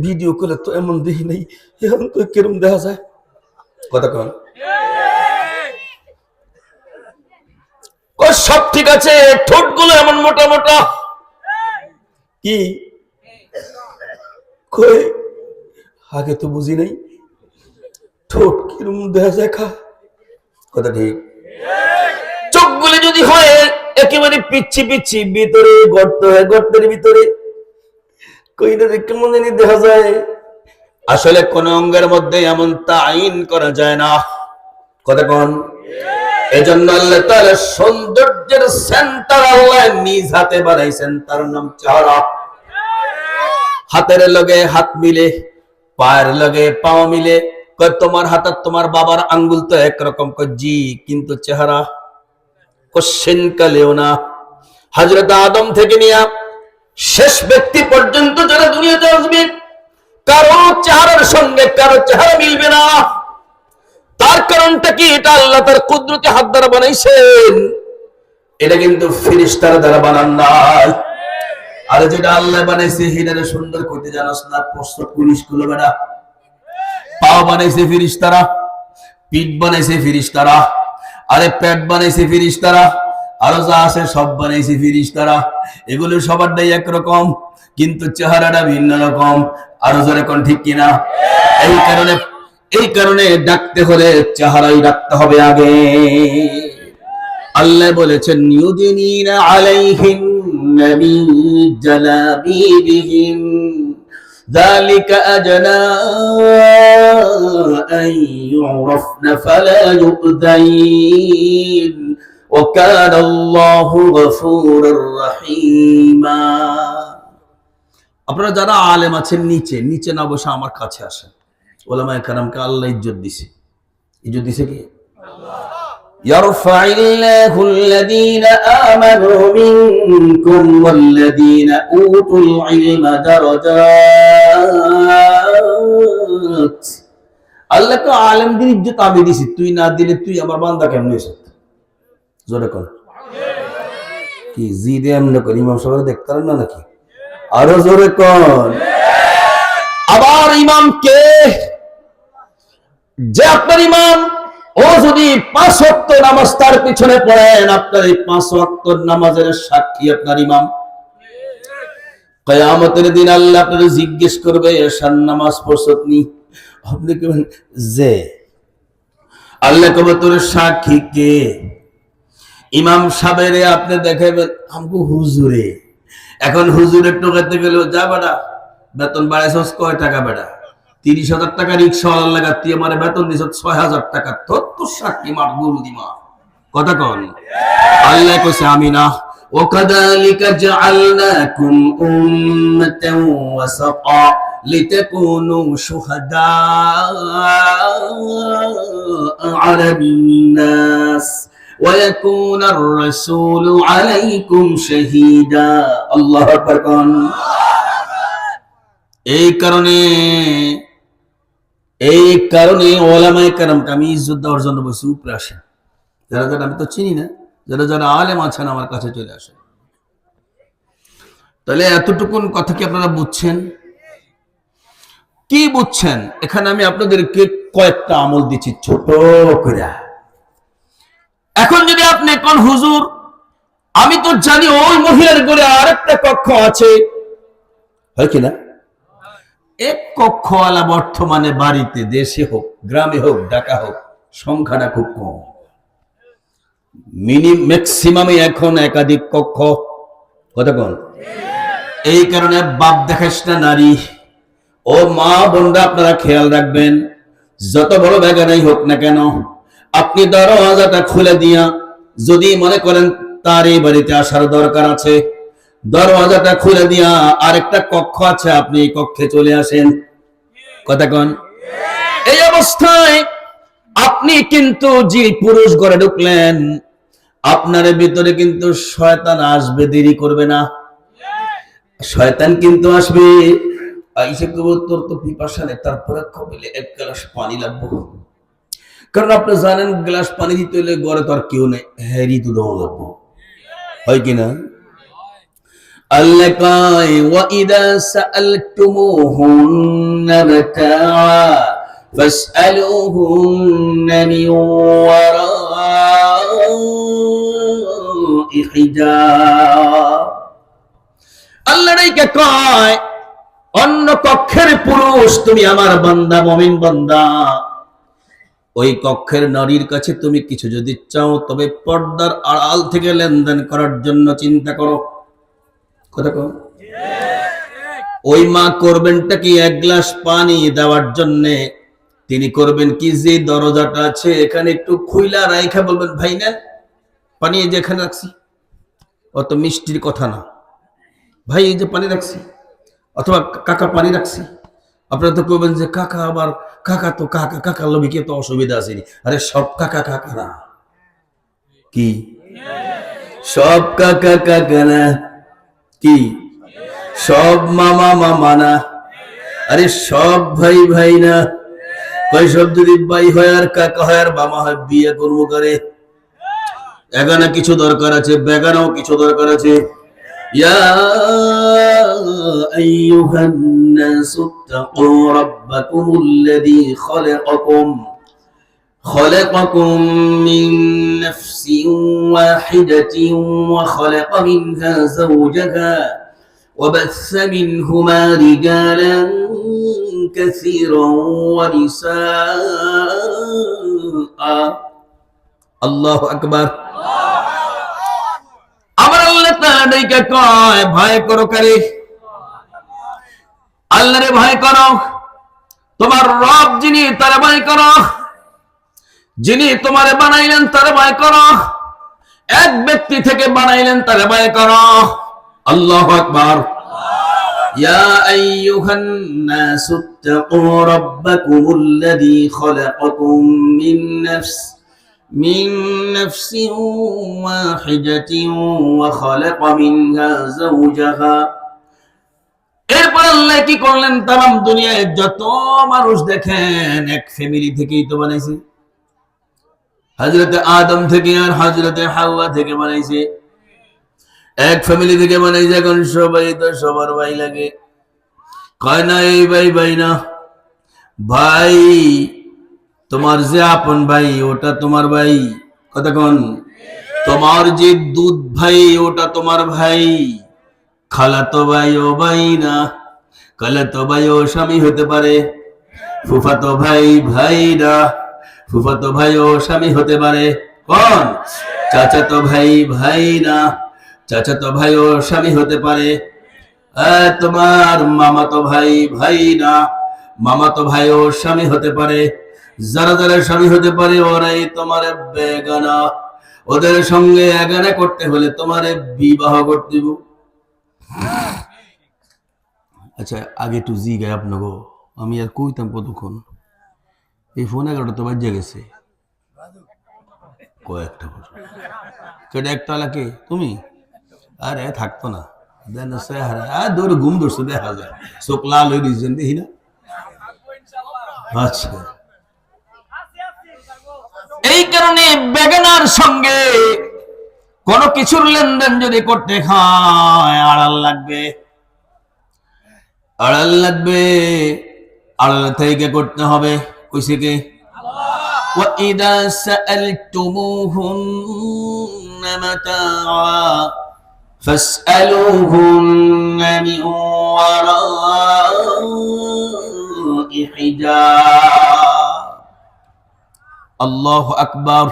ভিডিও করে তো এমন দেখি নাই, এখন তো কিরম দেখা যায়। কথা কন। সব ঠিক আছে, ঠোঁট গুলো এমন মোটা মোটা, কি কই আগে তো বুঝি নাই, ঠোঁট কিরম দেখা যায় খা। কথা ঠিক। চোখগুলি যদি হয় একেবারে পিচ্ছি পিচ্ছি, ভিতরে গর্ত হয়, গর্তের ভিতরে কইটা কেমন জানি দেখা যায়। আসলে কোন অঙ্গের মধ্যে এমন তাইন করা যায় না। কথা কন। এজন্য আল্লাহ তাআলা সৌন্দর্যের সেন্টার আল্লাহ নিজ হাতে বানাইছেন, তার নাম চেহারা। হাতের লগে হাত মিলে, পায়ের লগে পাও মিলে। তোমার হাত আর তোমার বাবার আঙ্গুল তো একরকম, জি, কিন্তু চেহারা কোশ্চেন কালেও না। হযরত আদম থেকে নিয়ে শেষ ব্যক্তি পর্যন্ত যারা দুনিয়াতে আসবে, কারো চেহারার সঙ্গে কারো চেহারা মিলবে না। তার কারণটা কি? এটা আল্লাহ তার কুদরতে হাত দ্বারা বানাইছেন, এটা কিন্তু ফেরেশতার দ্বারা বানান নাই। আর যেটা আল্লাহ বানাইছে সেটারে সুন্দর করতে জানাস না। প্রশ্ন 20 কিলো বেড়া। পাও বানাইছে ফেরেশতারা, পিঠ বানাইছে ফেরেশতারা, আরে পেট বানাইছে ফেরেশতারা, আরো যা আছে সব বানাইছে ফেরেশতারা। এগুলো সবারটাই একরকম, কিন্তু চেহারাটা ভিন্ন রকম। আরো জোরে কোন ঠিক কিনা? এই কারণে ডাকতে হলে চেহারাই রাখতে হবে আগে। আল্লাহ বলেছেন ইউদিনিনা আলাইহিন্না মিন জালাবিবিহিম যালিকা আজনা আন ইউরাফনা ফালা ইউদাইন ওয়া কানা আল্লাহু গফুরুর রহিমা। আপনারা যারা আলেম আছেন নিচে না বসে আমার কাছে আসেন। উলামায়ে কেরামকে আল্লাহ ইজ্জত দিছে। ইজ্জত দিছে কি? ইয়ারফাইল্লাহু আল্লাযীনা আমানু মিনকুম ওয়াল্লাযীনা উতুল ইলমা দারাজাত। আল্লাহ তো আলেমদের ইজ্জত আমি দিছি, তুই না দিলে তুই আমার বান্দা কেমনে হইছ? জোরে কর। কি জিদে এমনে করি ইমাম সাহেব দেখতাম না নাকি? আরো জোরে কর। আবার ইমাম কে? যে আপনার ইমাম, ও যদি 5 ওয়াক্ত নামাজ তার পিছনে পড়েন, আপনার এই 5 ওয়াক্ত নামাজের সাক্ষী আপনার ইমাম। কিয়ামতের দিন আল্লাহ আপনাকে জিজ্ঞেস করবে এশার নামাজ পড়ছনি? আপনি কেমন যে আল্লাহ কবে তোর সাক্ষী কে? ইমাম সাহেবরে আপনি দেখাবেন আমগো হুজুরে। এখন হুজুরের টোকাতে গেল, যা বেটা বেতন বাড়াইছস কয় টাকা? বেটা 30,000 টাকা রিকশাওয়ালার লাগা তুই আমার বেতন দিছ 6,000 টাকা, তোর তো সাক্ষী মার গরু দিমা। কথা কন। আল্লাহ কইছে আমি না। ওয়াকাযালিকা জাআলনাকুম উম্মাতান ওয়াসাতা লিতাকুনু শুহাদা আলান নাস ওয়া ইয়াকুনার রাসূলু আলাইকুম শাহীদা। আল্লাহু আকবার। এই কারণে ওলামায়ে কেরামকে আমি ইজ্জত দেওয়ার জন্য বসে উপরে আসেন। যারা যারা আমি তো চিনি না, যারা যারা আলেম আছেন আমার কাছে চলে আসেন। তাহলে এতটুকুন কথা কি আপনারা বুঝছেন? কি বুঝছেন? এখানে আমি আপনাদেরকে কয়েকটা আমল দিচ্ছি ছোট করে। এখন যদি আপনি কোন হুজুর, আমি তো জানি ওই মহিলার ঘরে আরেকটা কক্ষ আছে, হয় কিনা? এক কক্ষওয়ালা বর্তমানে বাড়িতে, দেশে হোক গ্রামে হোক ঢাকা হোক, সংখ্যাটা খুব কম। ম্যাক্সিমামে এখন একাধিক কক্ষ। কথা কোন? এই কারণে বাপ দেখাস না নারী। ও মা বোনরা আপনারা খেয়াল রাখবেন, যত বড় বেগানাই হোক না কেন, আপনি দরওয়াজাটা খুলে দিয়া যদি মনে করেন তার এই বাড়িতে আসার দরকার আছে, দরওয়াজাটা খুলে দিয়া আরেকটা কক্ষ আছে, আপনি এই কক্ষে চলে আসেন। কথা কোন? এই অবস্থায় আপনি কিন্তু যে পুরুষ ঘরে ঢুকলেন, আপনার ভিতরে কিন্তু শয়তান আসবে, দেরি করবে না। শয়তান কিন্তু আসবে, আইসা কব তোর তো পিপাসা নেই, তারপরে কবিলে এক গ্লাস পানি লাগবো। কারণ আপনি জানেন গ্লাস পানি দিতে হলে ঘরে তো আর কেউ নেই, হ্যারি তো দেওয়া লাগবো। হয় কিনা? আল্লাহ কয় ওয়াইদা সাআলতুমুহুন্না মাতাআ ফাসআলুহুন্না মিন ওয়ারাই হিজাব। আল্লাহ রাইকে কয় অন্য কক্ষের পুরুষ তুমি আমার বান্দা, মুমিন বান্দা, ওই কক্ষের নারীর কাছে তুমি কিছু যদি চাও তবে পর্দার আড়াল থেকে লেনদেন করার জন্য চিন্তা করো। কথা কও। ওই মা করবেনটা কি এক গ্লাস পানি দেওয়ার জন্য, তিনি করবেন কি যে দরজাটা আছে এখানে একটু খুইলা রাইখা বলবেন ভাই নেন পানি, এই যে এখানে রাখছি। অত মিষ্টির কথা না, ভাই এই যে পানি রাখছি, অথবা কাকা পানি রাখছি। আপনারা তো করবেন যে কাকা, আবার কাকা তো কাকা, কাকার লবিকে তো অসুবিধা আসেনি। আরে সব কাকা কাকা না, কি সব কাকা কাকা না, কি সব মামা মামা না, আরে সব ভাই ভাই না। কয় সব যদি ভাই হয় আর কাকা হয় আর মামা হয়, বিয়ে করবো করে এখানে কিছু দরকার আছে, বেগানাও কিছু দরকার আছে। ইয়া আইয়ুহান নাসু তাকু রাব্বাকুমুল্লাযী خلقكم من نفس واحدة وخلق منها زوجها وبث منهما رجالا كثيرا ونساء। الله أكبر। আমার আল্লাহ তাআলাকে কয় ভয় করো কারে? আল্লাহরে ভয় করো। তোমার রব যিনি তারে ভয় করো, যিনি তোমারে বানাইলেন তারে ভয় করো, এক ব্যক্তি থেকে বানাইলেন তারে ভয় করো। আল্লাহু আকবার। ইয়া আইয়ুহান নাসু তাকু রাব্বাকুমুল্লাযী খালাকাকুম من نفس واحدة وخلق منها زوجها। এরপর আল্লাহ কি করলেন? তাম দুনিয়ায় যত মানুষ দেখেন এক ফ্যামিলি থেকেই তো বানাইছে। হযরতে আদম থেকে আর হযরতে হাওয়া থেকে বানাইছে, এক ফ্যামিলি থেকে বানাইছে। এখন সবাই তো সবার ভাই লাগে, কয় না এই ভাই ভাই না, ভাই তোমার যে আপন ভাই ওটা তোমার ভাই। কথা কোন? তোমার যে দুধ ভাই ওটা তোমার ভাই। খালাতো ভাই ও ভাই না, খালাতো ভাই ও স্বামী হতে পারে। ফুফাতো ভাই ভাই না, ফুফাতো ভাই ও স্বামী হতে পারে। কোন? চাচাতো ভাই ভাই না, চাচাতো ভাই ও স্বামী হতে পারে। তোমার মামাতো ভাই ভাই না, মামাতো ভাই ও স্বামী হতে পারে। যারা যারা স্বামী হতে পারে ওরাই তোমার বেগানা। ওদের সঙ্গে এগানা করতে হলে তোমারে বিবাহ করতে হবে। আচ্ছা আগে একটু জি গায়ে আপনাকে আমি আর কইতাম কতক্ষণ এই ফোন 11টা তো বাজে গেছে কয়েকটা বছর কেটে একটা লাগে তুমি আরে থাকতো না দেন চেহারা আর দৌড়ে ঘুম ধরছে দেখা যায় চোখ লাল হয়ে দিয়েছেন দেখি না আচ্ছা এই কারণে বেগানার সঙ্গে কোন কিছুর লেনদেন যদি করতে হয় আড়াল লাগবে আড়াল লাগবে আড়াল থেকে করতে হবে কইছে কে وَإِذَا سَأَلْتُمُوهُنَّ مَتَاعًا فَاسْأَلُوهُنَّ مِنْ وَرَاءِ حِجَابٍ আল্লাহু আকবার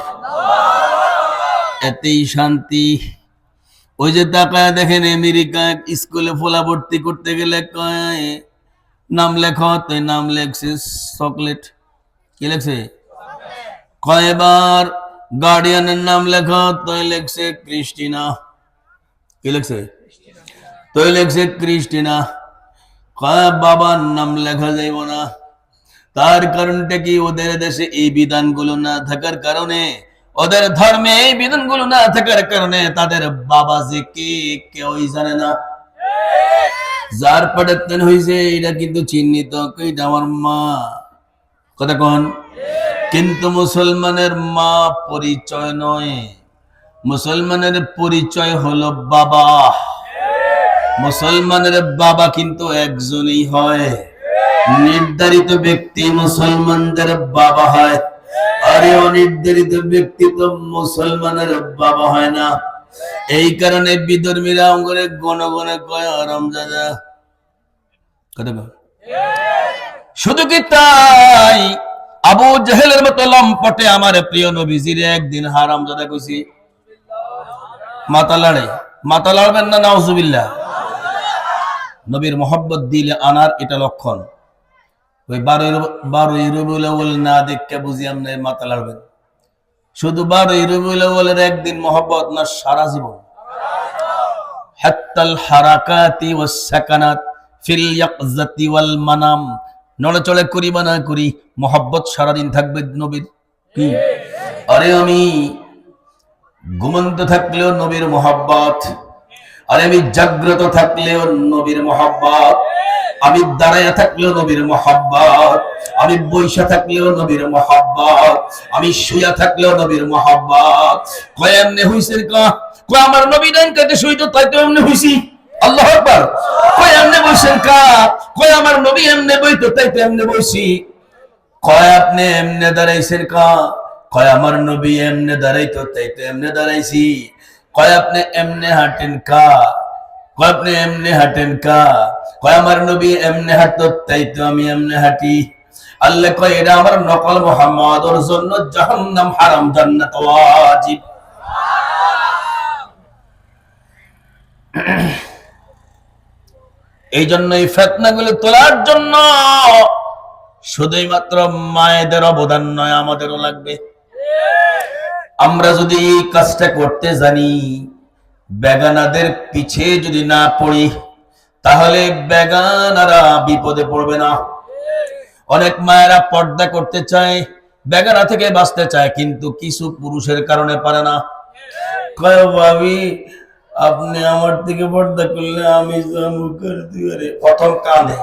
এতেই শান্তি ওই যে তাকায় দেখেন আমেরিকা স্কুলে ফোলা ভর্তি করতে গেলে কয় নাম লেখো তো নাম লেখছে চকলেট কি লেখছে কয়বার গার্ডিয়ানের নাম লেখো তো লেখছে ক্রিস্টিনা কি লেখছে তো লেখছে ক্রিস্টিনা কয় বাবার নাম লেখা যাইব না তার কারণটা কি ওদের দেশে এই বিধানগুলো না থাকার কারণে ওদের ধর্মে এই বিধানগুলো না থাকার কারণে তাদের বাবা যে কে কেউই জানে না যার পরিবর্তন হয়েছে এটা কিন্তু চিহ্নিত এটা আমার মা কথা কোন কিন্তু মুসলমানের মা পরিচয় নয় মুসলমানের পরিচয় হলো বাবা মুসলমানের বাবা কিন্তু একজনই হয় নির্ধারিত ব্যক্তি মুসলমানদের বাবা হয় আরে অনির্ধারিত ব্যক্তি তো মুসলমানের বাবা হয় না এই কারণে বিধর্মীরা অঙ্গরে গণগণে কয় রমজাদা কথা কয় শুধু কি তাই আবু জাহেলের মতো লম্পটে আমার প্রিয় নবীজির একদিন হারামজাদা কইছি মাথা লড়বেন না নাউজুবিল্লাহ নবীর মোহাব্বত দিলে আনার এটা লক্ষণ ওই 12 রবিউল আউয়াল না দেখে বুঝি আপনি মাথা লড়বেন শুধু 12 রবিউল আউয়ালের একদিন মোহাব্বত না সারা জীবন হাত্তাল হারাকাতি ওয়াস সাকানাত ফিল ইয়াকযাতি ওয়াল মানাম নড়াচড়া করি বা না করি মোহাব্বত সারাদিন থাকবে নবীর কি আরে আমি ঘুমন্ত থাকলেও নবীর মোহাব্বত আরে আমি জাগ্রত থাকলেও নবীর মোহাব্বত আমি দাঁড়ায়া থাকলেও নবীর মোহাব্বত আমি বইসা থাকলেও নবীর মোহাব্বত আমি শুয়া থাকলেও নবীর মোহাব্বত কয় এমনে হইছে কয় আমার নবী ডাইন কাটে শুইতো তাই তো এমনে হইছি আল্লাহু আকবার কয় এমনে বইছেন কয় আমার নবী এমনে বইতো তাই তো এমনে বইছি কয় আপনি এমনে দাঁড়াইছেন কয় আমার নবী এমনে দাঁড়াইতো তাই তো এমনে দাঁড়াইছি কয় আপনি এমনে হাঁটেন কয় আপনি এমনে হাঁটেন কয় আমার নবী এমনে হাঁটতো তাই তো আমি এমনে হাঁটি আল্লাহ কয় এটা আমার নকল মুহাম্মাদের জন্য জাহান্নাম হারাম জান্নাত ওয়াজিব এই জন্য এই ফিতনাগুলো তোলার জন্য শুধুই মাত্র মায়েদের অবদান নয় আমাদেরও লাগবে আমরা যদি এই কাজটা করতে জানি বেগানাদের পিছে যদি না পড়ি তাহলে বেগানারা বিপদে পড়বে না অনেক মায়েরা পর্দা করতে চায় বেগানা থেকে বাঁচতে চায় কিন্তু কিছু পুরুষের কারণে পারে না কয় ভাবি আপনি আমার থেকে পর্দা করলে আমি জামু করতে পারি প্রথম কাঁদে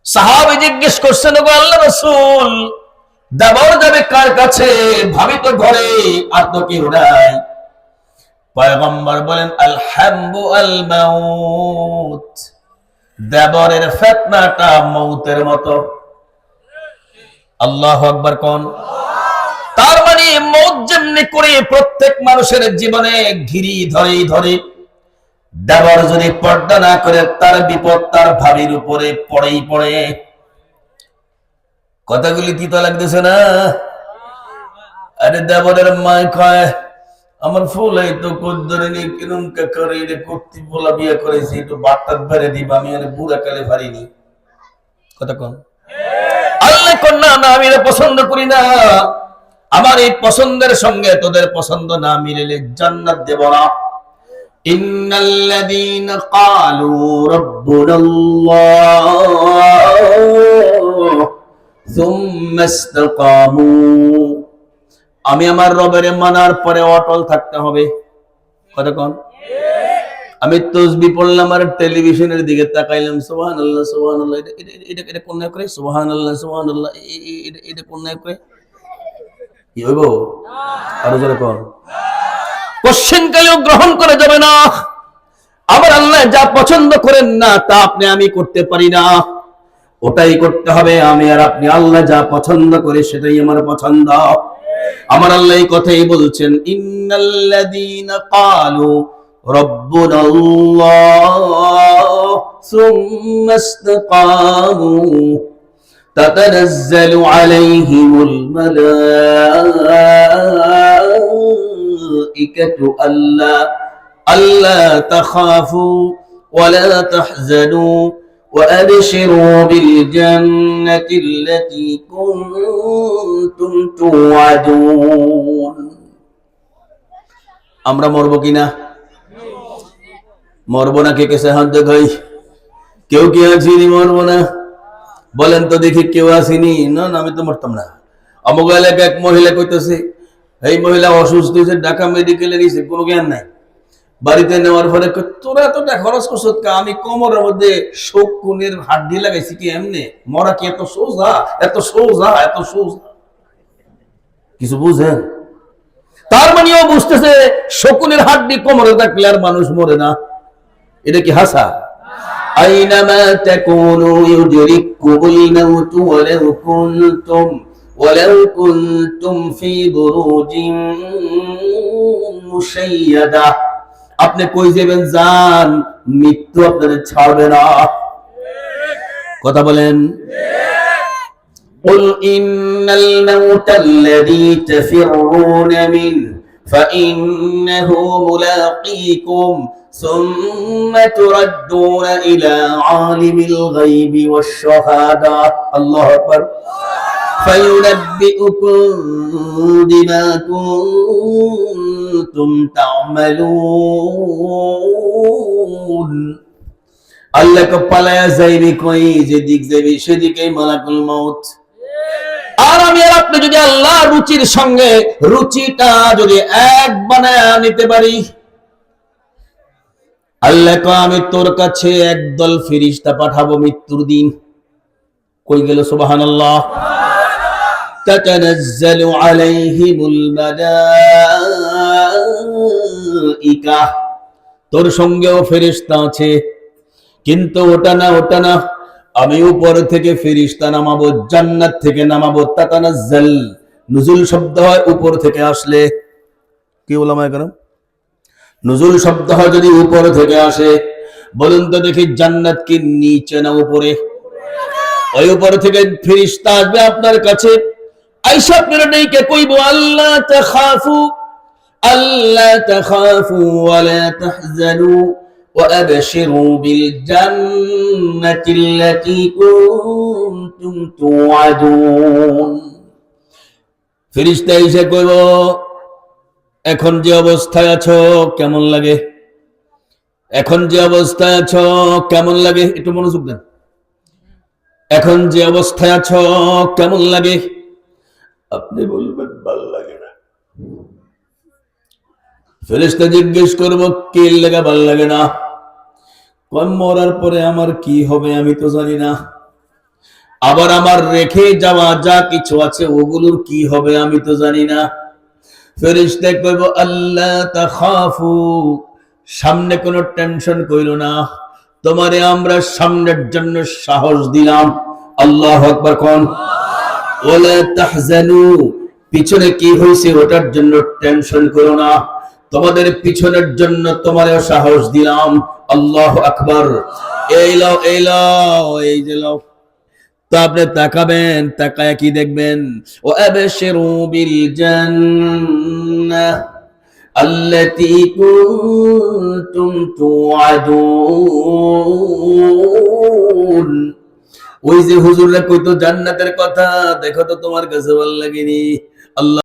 সাহাবী জিজ্ঞেস করছেন গো আল্লাহর রাসূল দেবর যাবে কার কাছে ভাবি তো ঘরে আর তো কেউ নাই পয়গম্বর বলেন আল হাম্বু আল মাউত দেবরের ফিতনাটা মউতের মতো আল্লাহু আকবার কোন তার মানে মউত যেমনি করে প্রত্যেক মানুষের জীবনে ঘিরি ধরে দেবর যদি পর্দা না করে তার বিপদ তার ভাবির উপরে পড়েই পড়ে কথাগুলি কি তো লাগতেছে না আরে দেবরের মা কয় আমার ফুল এই তো কদ্দরে নিয়ে কিরম করে এটা করতে বলা বিয়ে করেছি একটু বার্তার বেড়ে দিব আমি আর বুড়া কালে পারিনি কথা কোন আল্লাহ কোন না আমি এটা পছন্দ করি না আমার এই পছন্দের সঙ্গে তোদের পছন্দ না মিললে জান্নাত দেব না ইন্নাল্লাযীনা ক্বালু রাব্বুনাল্লাহ সুম্মা ইসতাকামু, আমি আমার রবের মানার পরে অটল থাকতে হবে। কথা কোন? আমি তাসবিহ পড়লাম আর টেলিভিশনের দিকে তাকাইলাম, সুবহানাল্লাহ সুবহানাল্লাহ, এটা কোন না করে সুবহানাল্লাহ সুবহানাল্লাহ, এটা কোন না করে কি হইব? আরো জোরে কোন? কোশ্চেন কালেও গ্রহণ করা যাবে না। আবার আল্লাহ যা পছন্দ করেন না তা আপনি আমি করতে পারি না, ওটাই করতে হবে। আমি আর আপনি, আল্লাহ যা পছন্দ করে সেটাই আমার পছন্দ। আমার আল্লাহ এই কথাই বলছেন, ইন্নাল্লাযীনা ক্বালু রাব্বুনাল্লাহ সুম্মা ইসতাকামু তাতানাজ্জালু আলাইহিমুল মালাঈকাতু আল্লা তাখাফু ওয়া লা তাহজানু وأبشروا بالجنة التي كنتم توعدون। আমরা মরব কিনা? মরব না? কে কেসে হাত দেখাই। কেউ কি আসিনি মরব না? বলেন তো দেখি, কেউ আসিনি? না না, আমি তো মরতাম না। আমগো এলাকায় এক মহিলা কইতেছে, এই মহিলা অসুস্থ হয়েছে, ঢাকা মেডিকেলে নিয়েছে, কোনো জ্ঞান নাই। বাড়িতে নেওয়ার পরে তোরা এতটা খরচ করছ, আমি কোমরের মধ্যে শকুনের হাড্ডি লাগাইছি, কি এমনি মরা কি এত সোজা? এত সোজা, এত সোজা? কিছু বুঝেন? তার মানে ও বুঝতেছে শকুনের হাড্ডি কোমরে থাকলে আর মানুষ মরে না। এটা কি হাসা? আইনামা তাকুনু ইউদরিকুমুল মাউতু ওয়ালাউ কুনতুম ফি বুরুজিন মুশাইয়াদা, আপনি কই যাবেন যান, মৃত্যু আপনাদের ছাড়বে না। কথা বলেন। قل إن الموت الذي تفرون منه فإنه ملاقيكم ثم تردون إلى عالم الغيب والشهادة الله أكبر فينبئكم بما كنتم تعملون। আল্লাহ কে পালায়া যাইবি কই, যেদিক যাইবি সেদিকেই মালাকুল মউত। আর আমি আর আপনি যদি আল্লাহ রুচির সঙ্গে রুচিটা যদি এক বানায়া নিতে পারি, আল্লাহ কে আমি তোর কাছে একদল ফেরেশতা পাঠাবো মৃত্যুর দিন। কই গেল? সুবহানাল্লাহ। তাতানাজ্জালু আলাইহিমুল মালাঈকা, তোর সঙ্গেও ফেরেশতা আছে, কিন্তু ওটা না, ওটা না, আমি উপর থেকে ফেরেশতা নামাবো, জান্নাত থেকে নামাবো। তাতানাজ্জাল, নুজুল শব্দ হয় উপর থেকে আসলে। কি ওলামায়ে কেরাম? নুজুল শব্দ হয় যদি উপর থেকে আসে। বলুন তো দেখি, জান্নাত কি নিচে না উপরে? ওই উপর থেকে ফেরেশতা আসবে আপনার কাছে, আয়েশা আপনারা ডেকে কইব, আল্লাহ তাখাফু ওয়া লা তাহজানু وأبشروا بالجنة التي كنتم توعدون। ফেরেশতা এসে কইব, এখন যে অবস্থায় আছো কেমন লাগে? এখন যে অবস্থায় আছো কেমন লাগে? একটু মনোযোগ দেন। এখন যে অবস্থায় আছো কেমন লাগে? আপনি বলবেন ভালো লাগে না। ফেরেশতা জিজ্ঞেস করব, কি লাগা ভাল লাগে না? কোন মরার পরে আমার কি হবে আমি তো জানি না। আবার আমার রেখে যাওয়া যা কিছু আছে ওগুলোর কি হবে আমি তো জানি না। ফেরেশতা কইব, আল্লাহ তাখাফু, সামনে কোনো টেনশন কইরো না, তোমারে আমরা সামনের জন্য সাহস দিলাম। আল্লাহু আকবার কোন। ওয়ালা তাহজানু, পিছনে কি হইছে ওটার জন্য টেনশন করো না, তোমাদের পিছনের জন্য তোমারও সাহস দিলাম। আল্লাহু আকবার। এই লাও, এই লাও, এই যে লাও। তো আপনি তাকাবেন, তাকায় কি দেখবেন? ও আবশিরু বিল জান্নাহ আল্লাতী কুনতুম তুআদুন। ওই যে হুজুররা কইতো জান্নাতের কথা, দেখো তো তোমার কাছে ভালো লাগেনি? আল্লাহ